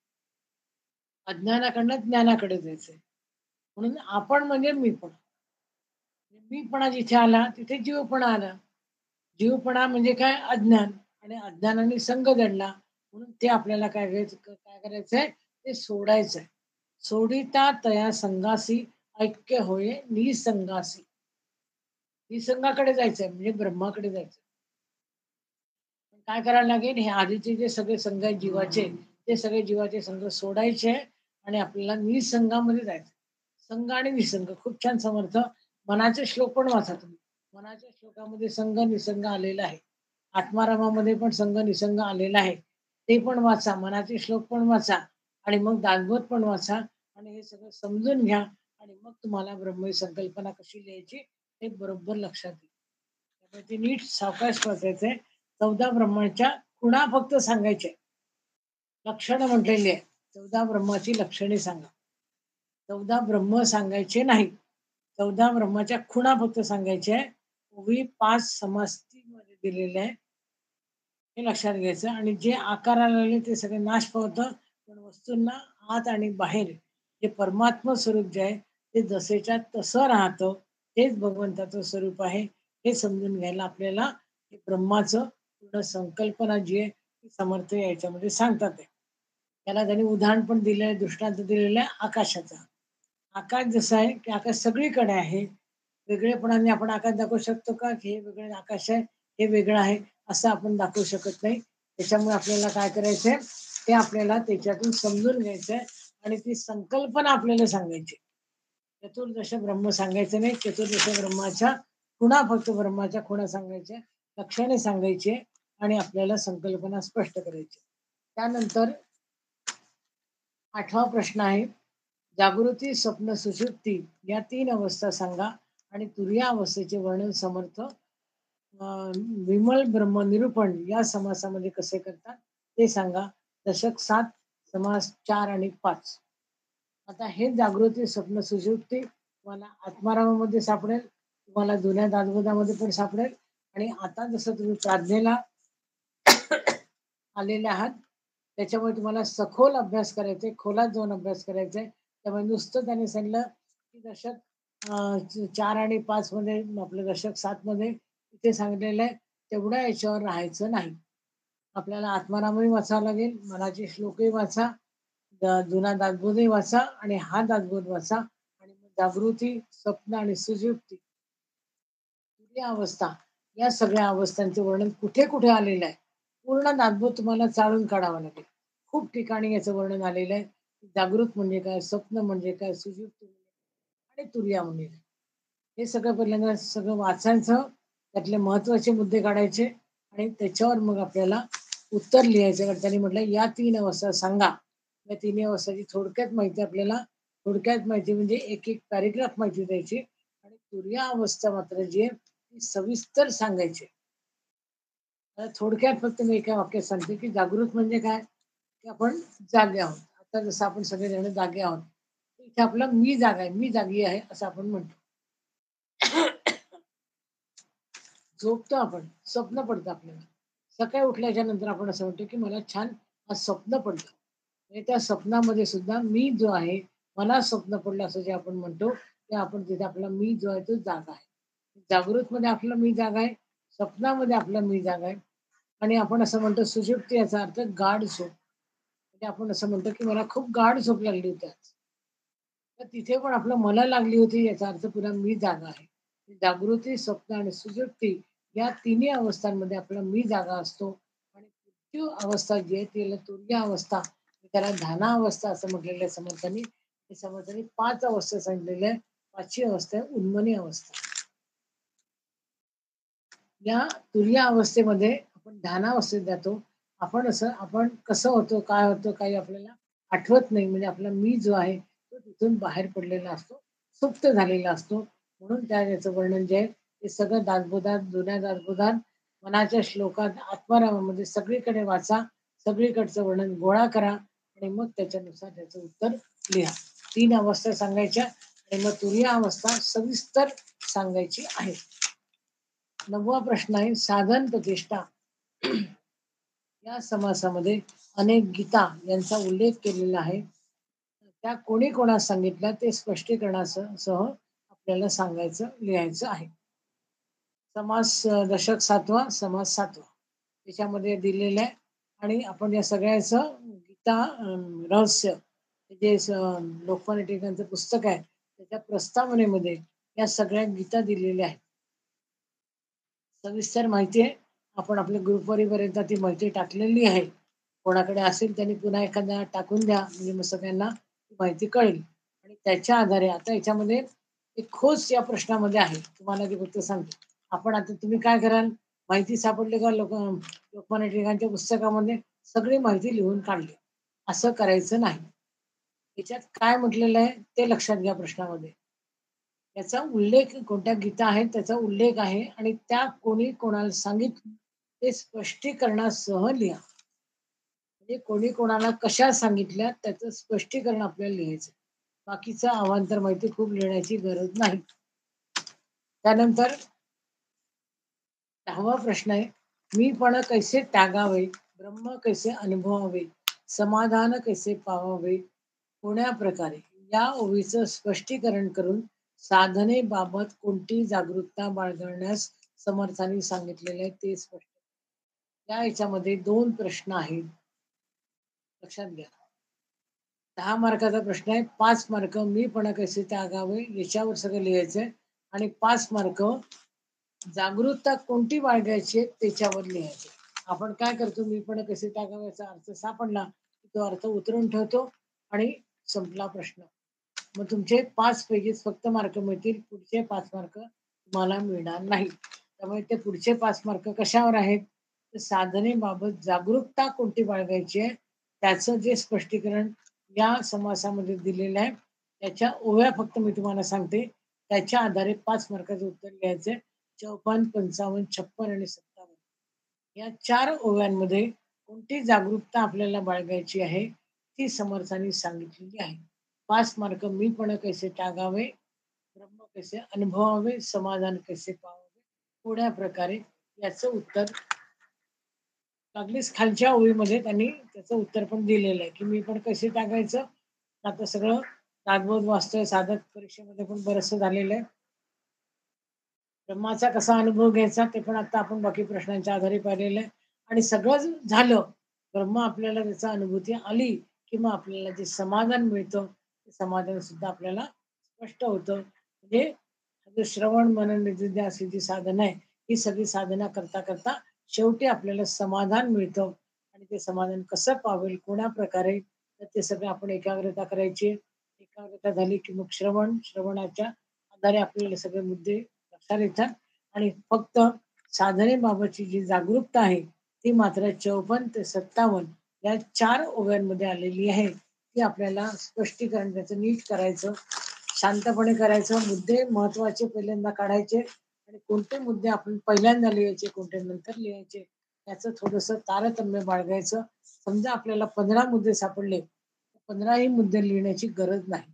A: अज्ञानाकडनं ज्ञानाकडे जायचंय. म्हणून आपण म्हणजे मीपणा. मीपणा जिथे आला तिथे जीवपणा आला. जीवपणा म्हणजे काय? अज्ञान आणि अज्ञानाने संग दडला. म्हणून ते आपल्याला काय करायचंय? ते सोडायचंय. सोडिता तया संगासी ऐक्य होय निसंगासी. निसंगाकडे जायचंय म्हणजे ब्रह्माकडे जायचंय. काय करायला लागेल? हे आधीचे जे सगळे संघ आहेत जीवाचे, ते सगळे जीवाचे संघ सोडायचे आणि आपल्याला निसंगामध्ये जायचं. संघ आणि निसंग खूप छान समर्थ मनाचे श्लोक पण वाचा तुम्ही. मनाच्या श्लोकामध्ये संघ निसंग आलेला आहे. आत्मारामामध्ये पण संघ निसंग आलेला आहे. ते पण वाचा, मनाचे श्लोक पण वाचा आणि मग दासबोध पण वाचा आणि हे सगळं समजून घ्या आणि मग तुम्हाला ब्रह्म संकल्पना कशी लिहायची हे बरोबर लक्षात येईल. त्यामुळे ते नीट सावकाश वाचायचंय. 14 ब्रह्माच्या खुणा फक्त सांगायचे. लक्षणं म्हटलेली आहे. 14 ब्रह्माची लक्षणे सांगा. 14 ब्रह्म सांगायचे नाही. 14 ब्रह्माच्या खुणा फक्त सांगायच्या आहे. ओवी 5 समासमध्ये दिलेले आहे. हे लक्षात घ्यायचं आणि जे आकाराला आले ते सगळे नाश पावतं. पण वस्तूंना आत आणि बाहेर जे परमात्म स्वरूप जे आहे ते जसेच्या तसं राहतं. तेच भगवंताचं स्वरूप आहे. हे समजून घ्यायला आपल्याला हे ब्रह्माचं पूर्ण संकल्पना जी आहे ती समर्थ याच्यामध्ये सांगतात आहे. त्याला त्यांनी उदाहरण पण दिलं आहे, दृष्टांत दिलेला आहे आकाशाचा. आकाश जसं आहे की आकाश सगळीकडे आहे. वेगळेपणाने आपण आकाश दाखवू शकतो का? की हे वेगळं आकाश आहे, हे वेगळं आहे, असं आपण दाखवू शकत नाही. त्याच्यामुळे आपल्याला काय करायचंय? ते आपल्याला त्याच्यातून समजून घ्यायचंय आणि ती संकल्पना आपल्याला सांगायची. चतुर्दश ब्रह्म सांगायचं नाही. चतुर्दश ब्रह्माच्या खुणा फक्त ब्रह्माच्या खुणा सांगायच्या, लक्षणे सांगायची आणि आपल्याला संकल्पना स्पष्ट करायची. त्यानंतर 8वा प्रश्न आहे. जागृती, स्वप्न, सुषुप्ती या 3 अवस्था सांगा आणि तुर्या अवस्थेचे वर्णन समर्थ विमल ब्रह्म निरूपण या समासामध्ये कसे करतात ते सांगा. दशक 7 समास 4 आणि 5. आता हे जागृती, स्वप्न, सुषुप्ती तुम्हाला आत्मारामामध्ये सापडेल, तुम्हाला जुन्या दासबोधामध्ये पण सापडेल आणि आता जसं तुम्ही प्राज्ञेला आलेले आहात त्याच्यामुळे तुम्हाला सखोल अभ्यास करायचा आहे, खोलात जाऊन अभ्यास करायचा आहे. त्यामुळे नुसतं त्यांनी सांगितलं की दशक 4 आणि 5 मध्ये आपलं दशक 7 मध्ये इथे सांगितलेलं आहे तेवढ्या याच्यावर राहायचं नाही. आपल्याला आत्मारामही वाचावं लागेल, मनाचे श्लोकही वाचा, जुना दासबोधही वाचा आणि हा दासबोध वाचा आणि मग जागृती, स्वप्न आणि सुषुप्ती तुर्य अवस्था या सगळ्या अवस्थांचे वर्णन कुठे कुठे आलेलं आहे पूर्ण दासबोध तुम्हाला चाळून काढावा लागेल. खूप ठिकाणी याचं वर्णन आलेलं आहे. जागृत म्हणजे काय, स्वप्न म्हणजे काय, सुषुप्ती म्हणजे काय आणि तुर्या म्हणजे काय. हे सगळं पहिल्यांदा सगळं वाचायचं, त्यातले महत्वाचे मुद्दे काढायचे आणि त्याच्यावर मग आपल्याला उत्तर लिहायचं. कारण त्यांनी म्हटलं या 3 अवस्था सांगा. या 3 अवस्थाची थोडक्यात माहिती आपल्याला थोडक्यात माहिती म्हणजे एक एक पॅरेग्राफ माहिती द्यायची आणि तुर्या अवस्था मात्र जी आहे ती सविस्तर सांगायची. थोडक्यात फक्त मी एका वाक्यात सांगते की जागृत म्हणजे काय? की आपण जागे आहोत. आता जसं आपण सगळेजण जागे आहोत. इथे आपला मी जागा आहे, मी जागी आहे असं आपण म्हणतो. झोपतो आपण, स्वप्न पडतं आपल्याला. सकाळी उठल्याच्या नंतर आपण असं म्हणतो की मला छान आज स्वप्न पडलं. म्हणजे त्या स्वप्नामध्ये सुद्धा मी जो आहे, मला स्वप्न पडलं असं जे आपण म्हणतो, ते आपण तिथे आपला मी जो आहे तो जागा आहे. जागृतमध्ये आपला मी जागा आहे, स्वप्नामध्ये आपला मी जागा आहे आणि आपण असं म्हणतो सुषुप्ती याचा अर्थ गाढ झोप. म्हणजे आपण असं म्हणतो की मला खूप गाढ झोप लागली होती आज. तर तिथे पण आपलं मला लागली होती याचा अर्थ पुन्हा मी जागा आहे. जागृती, स्वप्न आणि सुषुप्ती या तिन्ही अवस्थांमध्ये आपला मी जागा असतो आणि ती अवस्था जी आहे तिला तुरीय अवस्था, त्याला ध्याना अवस्था असं म्हटलेलं आहे समर्थांनी. हे समर्थांनी 5 अवस्था सांगितलेल्या आहे. 5वी अवस्था आहे उन्मनी अवस्था. या तुरीय अवस्थेमध्ये आपण ध्यानावस्थेत जातो. आपण कसं होतो, काय होतं, काही आपल्याला आठवत नाही. म्हणजे आपला मी जो आहे, तो तिथून बाहेर पडलेला असतो, सुप्त झालेला असतो. म्हणून त्याचं वर्णन जे आहे, ते सगळं दासबोधात, जुन्या दासबोधात, मनाच्या श्लोकात, आत्मारामामध्ये सगळीकडे वाचा. सगळीकडचं वर्णन गोळा करा आणि मग त्याच्यानुसार त्याचं उत्तर लिहा. 3 अवस्था सांगायच्या आणि मग तुरीय अवस्था सविस्तर सांगायची आहे. 9वा प्रश्न आहे साधन प्रतिष्ठा. या समासामध्ये अनेक गीता यांचा उल्लेख केलेला आहे. त्या कोणी कोणास सांगितल्या ते स्पष्टीकरणासह आपल्याला सांगायचं, लिहायचं आहे. समास दशक 7वा, समास 7वा त्याच्यामध्ये दिलेलं आहे आणि आपण या सगळ्याचं गीता रहस्य जे लोकमान्य टिळकांचं पुस्तक आहे त्याच्या प्रस्तावनेमध्ये या सगळ्या गीता दिलेल्या आहेत. सविस्तर माहिती आहे. आपण आपल्या ग्रुपवर ती माहिती टाकलेली आहे. कोणाकडे असेल त्यांनी पुन्हा एखाद्या टाकून द्या म्हणजे मग सगळ्यांना माहिती कळेल. आणि त्याच्या आधारे आता याच्यामध्ये एक खोच या प्रश्नामध्ये आहे. तुम्हाला ते फक्त सांगतो. आपण आता तुम्ही काय कराल? माहिती सापडली का लोकमान्य टिळकांच्या पुस्तकामध्ये सगळी माहिती लिहून काढली. असं करायचं नाही. याच्यात काय म्हटलेलं आहे ते लक्षात घ्या प्रश्नामध्ये. याचा उल्लेख कोणत्या गीता आहेत त्याचा उल्लेख आहे आणि त्या कोणी कोणाला सांगितलं ते स्पष्टीकरणासह लिहा. म्हणजे कोणी कोणाला कशा सांगितल्या त्याचं स्पष्टीकरण आपल्याला लिहायचं. बाकीचं अवांतर माहिती खूप लिहिण्याची गरज नाही. त्यानंतर 10वा प्रश्न आहे मीपण कैसे त्यागावे, ब्रह्म कैसे अनुभवावे, समाधान कैसे पावावे, कोण्या प्रकारे या ओवीचं स्पष्टीकरण करून साधनेबाबत कोणती जागरूकता बाळगण्यास समर्थांनी सांगितलेले आहे ते स्पष्ट. या याच्यामध्ये 2 प्रश्न आहेत. लक्षात घ्या. 10 मार्काचा प्रश्न आहे. 5 मार्क मीपणा कसे त्यागावे याच्यावर सगळं लिहायचंय आणि 5 मार्क जागरूकता कोणती बाळगायची त्याच्यावर लिहायचे. आपण काय करतो मीपणा कसे त्यागावे याचा अर्थ सापडला की तो अर्थ उतरून ठेवतो आणि संपला प्रश्न. मग तुमचे 5 पैकी फक्त मार्क मिळतील. पुढचे 5 मार्क तुम्हाला मिळणार नाही. त्यामुळे ते पुढचे 5 मार्क कशावर आहेत? तर साधनेबाबत जागरूकता कोणती बाळगायची आहे त्याचं जे स्पष्टीकरण या समासामध्ये दिलेलं आहे त्याच्या ओव्या फक्त मी तुम्हाला सांगते. त्याच्या आधारे 5 मार्काचं उत्तर लिहायचंय. 54, 55, 56 आणि 57 या 4 ओव्यांमध्ये कोणती जागरूकता आपल्याला बाळगायची आहे ती समर्थांनी सांगितलेली आहे. 5 मार्क मीपण कैसे त्यागावे, ब्रह्म कैसे अनुभवावे, समाधान कैसे पावावे, पुढ्या प्रकारे याचं उत्तर अगदीच खालच्या ओळीमध्ये त्यांनी त्याचं उत्तर पण दिलेलं आहे की मी पण कसे टाकायचं. आता सगळं दासबोध वाचतोय साधक परीक्षेमध्ये पण बरचसं झालेलं आहे. ब्रह्माचा कसा अनुभव घ्यायचा ते पण आता आपण बाकी प्रश्नांच्या आधारे पाहिलेलं आहे आणि सगळं झालं ब्रह्म आपल्याला त्याचा अनुभूती आली की मग आपल्याला जे समाधान मिळतं ते समाधान सुद्धा आपल्याला स्पष्ट होतं. म्हणजे जो श्रवण मनन निधिध्यास अशी जी साधना आहे ही सगळी साधना करता करता शेवटी आपल्याला समाधान मिळतं आणि ते समाधान कसं पावेल कोण्या प्रकारे तर ते सगळं आपण एकाग्रता करायची. एकाग्रता झाली की मग श्रवणाच्या आधारे आपल्याला सगळे मुद्दे लक्षात येतात आणि फक्त साधनेबाबतची जी जागरूकता आहे ती मात्र 54 ते 57 या 4 ओव्यांमध्ये आलेली आहे. ती आपल्याला स्पष्टीकरण त्याचं नीट करायचं, शांतपणे करायचं. मुद्दे महत्वाचे पहिल्यांदा काढायचे आणि कोणते मुद्दे आपण पहिल्यांदा लिहायचे, कोणते नंतर लिहायचे याचं थोडंसं तारतम्य बाळगायचं. समजा आपल्याला 15 मुद्दे सापडले, 15ही मुद्दे लिहिण्याची गरज नाही.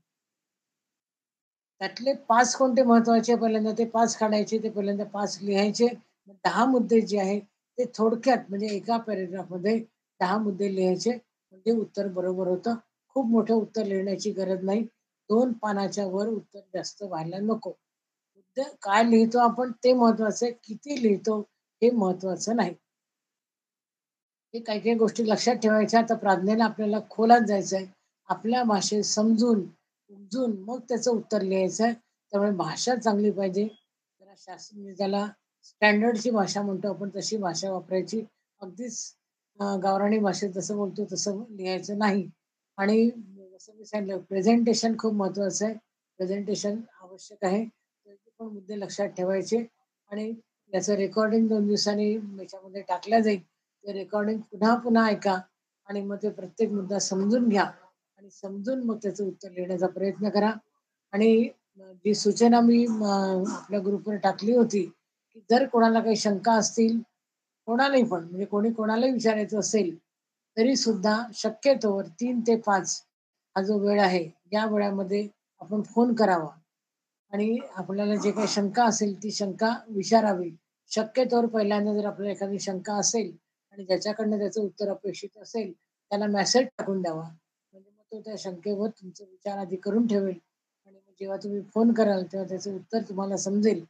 A: त्यातले 5 कोणते महत्वाचे पहिल्यांदा ते 5 काढायचे, ते पहिल्यांदा 5 लिहायचे. 10 मुद्दे जे आहेत ते थोडक्यात म्हणजे एका पॅराग्राफमध्ये 10 मुद्दे लिहायचे म्हणजे उत्तर बरोबर होतं. खूप मोठं उत्तर लिहिण्याची गरज नाही. 2 पानाच्या वर उत्तर जास्त व्हायला नको. मुद्दे काय लिहितो आपण ते महत्वाचं आहे. किती लिहितो हे महत्वाचं नाही. हे काही-काही गोष्टी लक्षात ठेवायच्या. तर प्राज्ञेला आपल्याला खोलात जायचंय. आपल्या भाषेत समजून, उमजून मग त्याचं उत्तर लिहायचंय. त्यामुळे भाषा चांगली पाहिजे. जरा शास्त्रीय ज्याला स्टँडर्डची भाषा म्हणतो आपण तशी भाषा वापरायची. अगदीच गावरानी भाषेत जसं बोलतो तसं लिहायचं नाही. आणि जसं मी सांगितलं प्रेझेंटेशन खूप महत्वाचं आहे. प्रेझेंटेशन आवश्यक आहे. तर ते पण मुद्दे लक्षात ठेवायचे आणि याचं रेकॉर्डिंग 2 दिवसांनी याच्यामध्ये टाकल्या जाईल. ते रेकॉर्डिंग पुन्हा-पुन्हा ऐका आणि मग ते प्रत्येक मुद्दा समजून घ्या आणि समजून मग त्याचं उत्तर लिहिण्याचा प्रयत्न करा. आणि जी सूचना मी आपल्या ग्रुपवर टाकली होती, की जर कोणाला काही शंका असतील, कोणालाही पण म्हणजे कोणी कोणालाही विचारायचं असेल, तरी सुद्धा शक्यतोवर 3 ते 5 हा जो वेळ आहे, या वेळामध्ये आपण फोन करावा आणि आपल्याला जे काही शंका असेल, ती शंका विचारावी. शक्यतोवर पहिल्यांदा जर आपल्याला एखादी शंका असेल आणि ज्याच्याकडनं त्याचं उत्तर अपेक्षित असेल, त्याला मेसेज टाकून द्यावा. म्हणजे मग तो त्या शंकेवर तुमचा विचार आधी करून ठेवेल आणि मग जेव्हा तुम्ही फोन कराल, तेव्हा त्याचं उत्तर तुम्हाला समजेल.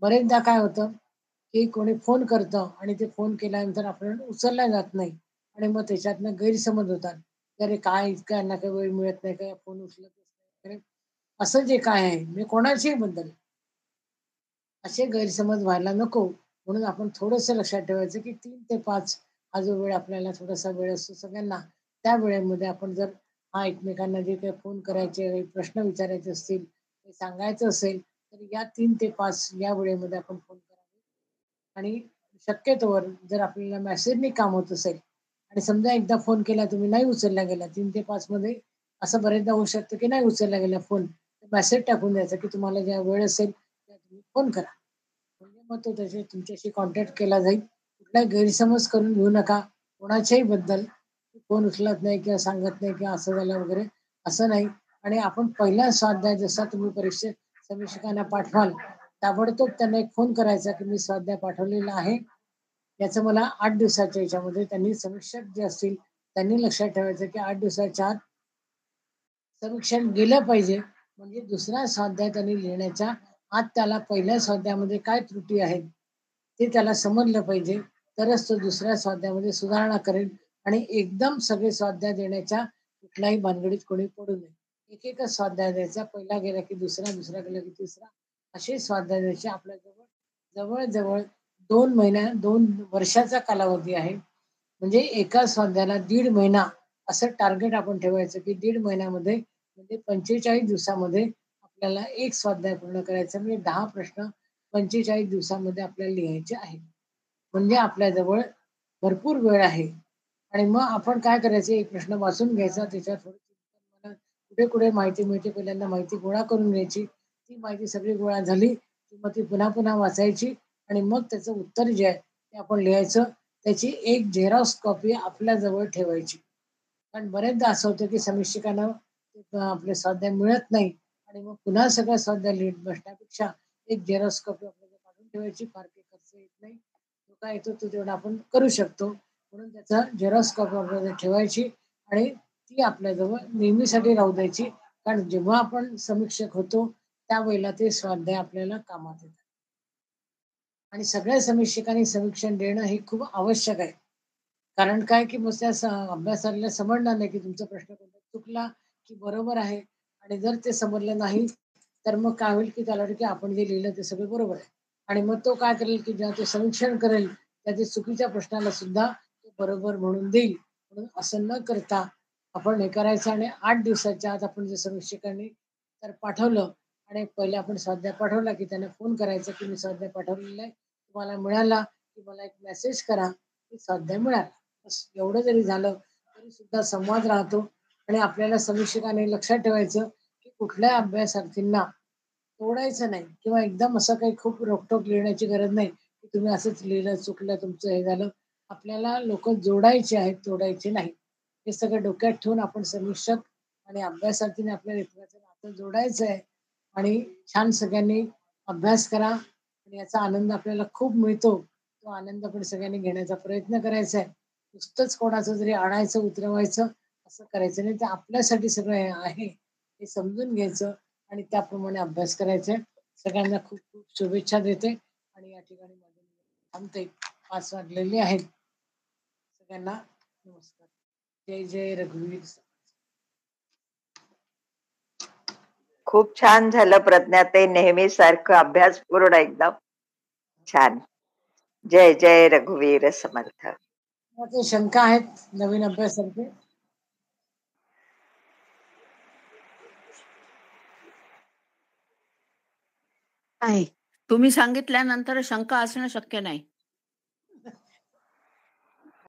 A: बरेचदा काय होतं, की कोणी फोन करतं आणि ते फोन केल्यानंतर आपण उचलला जात नाही आणि मग त्याच्यातनं गैरसमज होतात. की "अरे काय इतका यांना काही वेळ मिळत नाही का? फोन उचलतच नाही." वगैरे असं जे काय आहे, म्हणजे कोणाच्याही बद्दल असे गैरसमज व्हायला नको. म्हणून आपण थोडंसं लक्षात ठेवायचं, की 3 ते 5 हा जो वेळ आपल्याला थोडासा वेळ असतो सगळ्यांना, त्या वेळेमध्ये आपण जर एकमेकांना जे काही फोन करायचे, प्रश्न विचारायचे असतील, ते सांगायचं असेल, तर या 3 ते 5 या वेळेमध्ये आपण फोन करावे. आणि शक्यतोवर जर आपल्याला मेसेजनी काम होत असेल आणि समजा एकदा फोन केला तुम्ही नाही उचलला गेला 3 ते 5 मध्ये असं बरेचदा होऊ शकतं की नाही उचलला गेला फोन. मेसेज टाकून द्यायचा की तुम्हाला जेव्हा वेळ असेल तेव्हा तुम्ही फोन करा. म्हणजे मग तो तुमच्याशी कॉन्टॅक्ट केला जाईल. कुठलाही गैरसमज करून घेऊ नका कोणाच्याही बद्दल. फोन उचलत नाही किंवा सांगत नाही किंवा असं झालं वगैरे असं नाही. आणि आपण पहिला स्वाध्याय जसा तुम्ही परीक्षेत समीक्षकांना पाठवाल, ताबडतोब त्यांना एक फोन करायचा की मी स्वाध्याय पाठवलेला आहे. याचं मला 8 दिवसाच्या ह्याच्यामध्ये त्यांनी समीक्षक जे असतील त्यांनी लक्षात ठेवायचं की 8 दिवसाच्या आत समीक्षण गेलं पाहिजे. म्हणजे दुसरा स्वाध्याय त्यांनी लिहिण्याच्या आत त्याला पहिल्या स्वाध्यायामध्ये काय त्रुटी आहेत, ते त्याला समजलं पाहिजे. तरच तो दुसऱ्या स्वाध्यायामध्ये सुधारणा करेल आणि एकदम सगळे स्वाध्याय देण्याच्या कुठल्याही भानगडीत कोणी पडू नये. एक-एकच स्वाध्याय द्यायचा. पहिला गेला की दुसरा, दुसरा गेला की तिसरा असे स्वाध्याय द्यायचे. आपल्याजवळ जवळ-जवळ 2 महिन्या 2 वर्षाचा कालावधी आहे. म्हणजे एका स्वाध्यायाला 1.5 महिना असं टार्गेट आपण ठेवायचं, की 1.5 महिन्यामध्ये म्हणजे 45 दिवसामध्ये आपल्याला एक स्वाध्याय पूर्ण करायचा. म्हणजे 10 प्रश्न 45 दिवसामध्ये आपल्याला लिहायचे आहेत. म्हणजे आपल्याजवळ भरपूर वेळ आहे. आणि मग आपण काय करायचं, एक प्रश्न वाचून घ्यायचा, त्याच्यात थोडी मला कुठे-कुठे माहिती मिळते, पहिल्यांदा माहिती गोळा करून घ्यायची. ती माहिती सगळी गोळा झाली, की मग ती पुन्हा-पुन्हा वाचायची आणि मग त्याचं उत्तर जे आहे, ते आपण लिहायचं. त्याची एक झेरॉक्स कॉपी आपल्याजवळ ठेवायची. कारण बरेचदा असं होतं, की समीक्षकांना आपले स्वाध्याय मिळत नाही आणि मग पुन्हा सगळं स्वाध्याय लिहित बसण्यापेक्षा एक झेरॉक्स कॉपी आपल्याला काढून ठेवायची. फार काही खर्च येत नाही. जो काय येतो तो तेवढा आपण करू शकतो. म्हणून त्याचा झेरॉक्स कॉपी आपल्याला ठेवायची आणि ती आपल्याजवळ नेहमीसाठी राहू द्यायची. कारण जेव्हा आपण समीक्षक होतो, त्यावेळेला ते स्वाध्याय आपल्याला कामात येतात. आणि सगळ्या समीक्षकांनी समीक्षण देणं हे खूप आवश्यक आहे. कारण काय, की मग त्या अभ्यासाला समजणार नाही, की तुमचा प्रश्न कोणता चुकला, की बरोबर आहे. आणि जर ते समजलं नाही, तर मग काय होईल, की त्याला वाटेल, की आपण जे लिहिलं ते सगळं बरोबर आहे. आणि मग तो काय करेल, की जेव्हा ते समीक्षण करेल, त्या ते चुकीच्या प्रश्नाला सुद्धा तो बरोबर म्हणून देईल. म्हणून असं न करता आपण हे करायचं आणि 8 दिवसाच्या आत आपण जर समीक्षकांनी तर पाठवलं आणि पहिले आपण स्वाध्याय पाठवला, की त्यांना फोन करायचा, की मी स्वाध्याय पाठवलेला आहे. तुम्हाला मिळाला, की मला एक मेसेज करा, की स्वाध्याय मिळाला. बस एवढं जरी झालं, तरी सुद्धा संवाद राहतो आणि आपल्याला समीक्षकाने लक्षात ठेवायचं, की कुठल्या अभ्यासार्थींना तोडायचं नाही किंवा एकदम असं काही खूप रोखटोक लिहिण्याची गरज नाही, की तुम्ही असंच लिहिलं, चुकलं, तुमचं हे झालं. आपल्याला लोकं जोडायचे आहेत, तोडायचे नाही. हे सगळं डोक्यात ठेवून आपण समीक्षक आणि अभ्यासार्थीने आपल्या लेखनाचं नातं जोडायचं आहे आणि छान सगळ्यांनी अभ्यास करा आणि याचा आनंद आपल्याला खूप मिळतो. तो आनंद आपण सगळ्यांनी घेण्याचा प्रयत्न करायचा आहे. नुसतंच कोणाचं जरी आणायचं, उतरवायचं असं करायचं नाही. ते आपल्यासाठी सगळं हे आहे, हे समजून घ्यायचं आणि त्याप्रमाणे अभ्यास करायचा आहे. सगळ्यांना खूप खूप शुभेच्छा देते आणि या ठिकाणी माझं थांबते. 5 वाजलेले आहेत. सगळ्यांना नमस्कार. जय जय रघुवीर.
B: खूप छान झालं प्रज्ञा, ते नेहमी सारखं अभ्यासपूर्ण एकदम छान. जय जय रघुवीर समर्थ.
A: काही शंका आहेत नवीन अभ्यासाचे?
C: नाही. तुम्ही सांगितल्यानंतर शंका असणं शक्य नाही.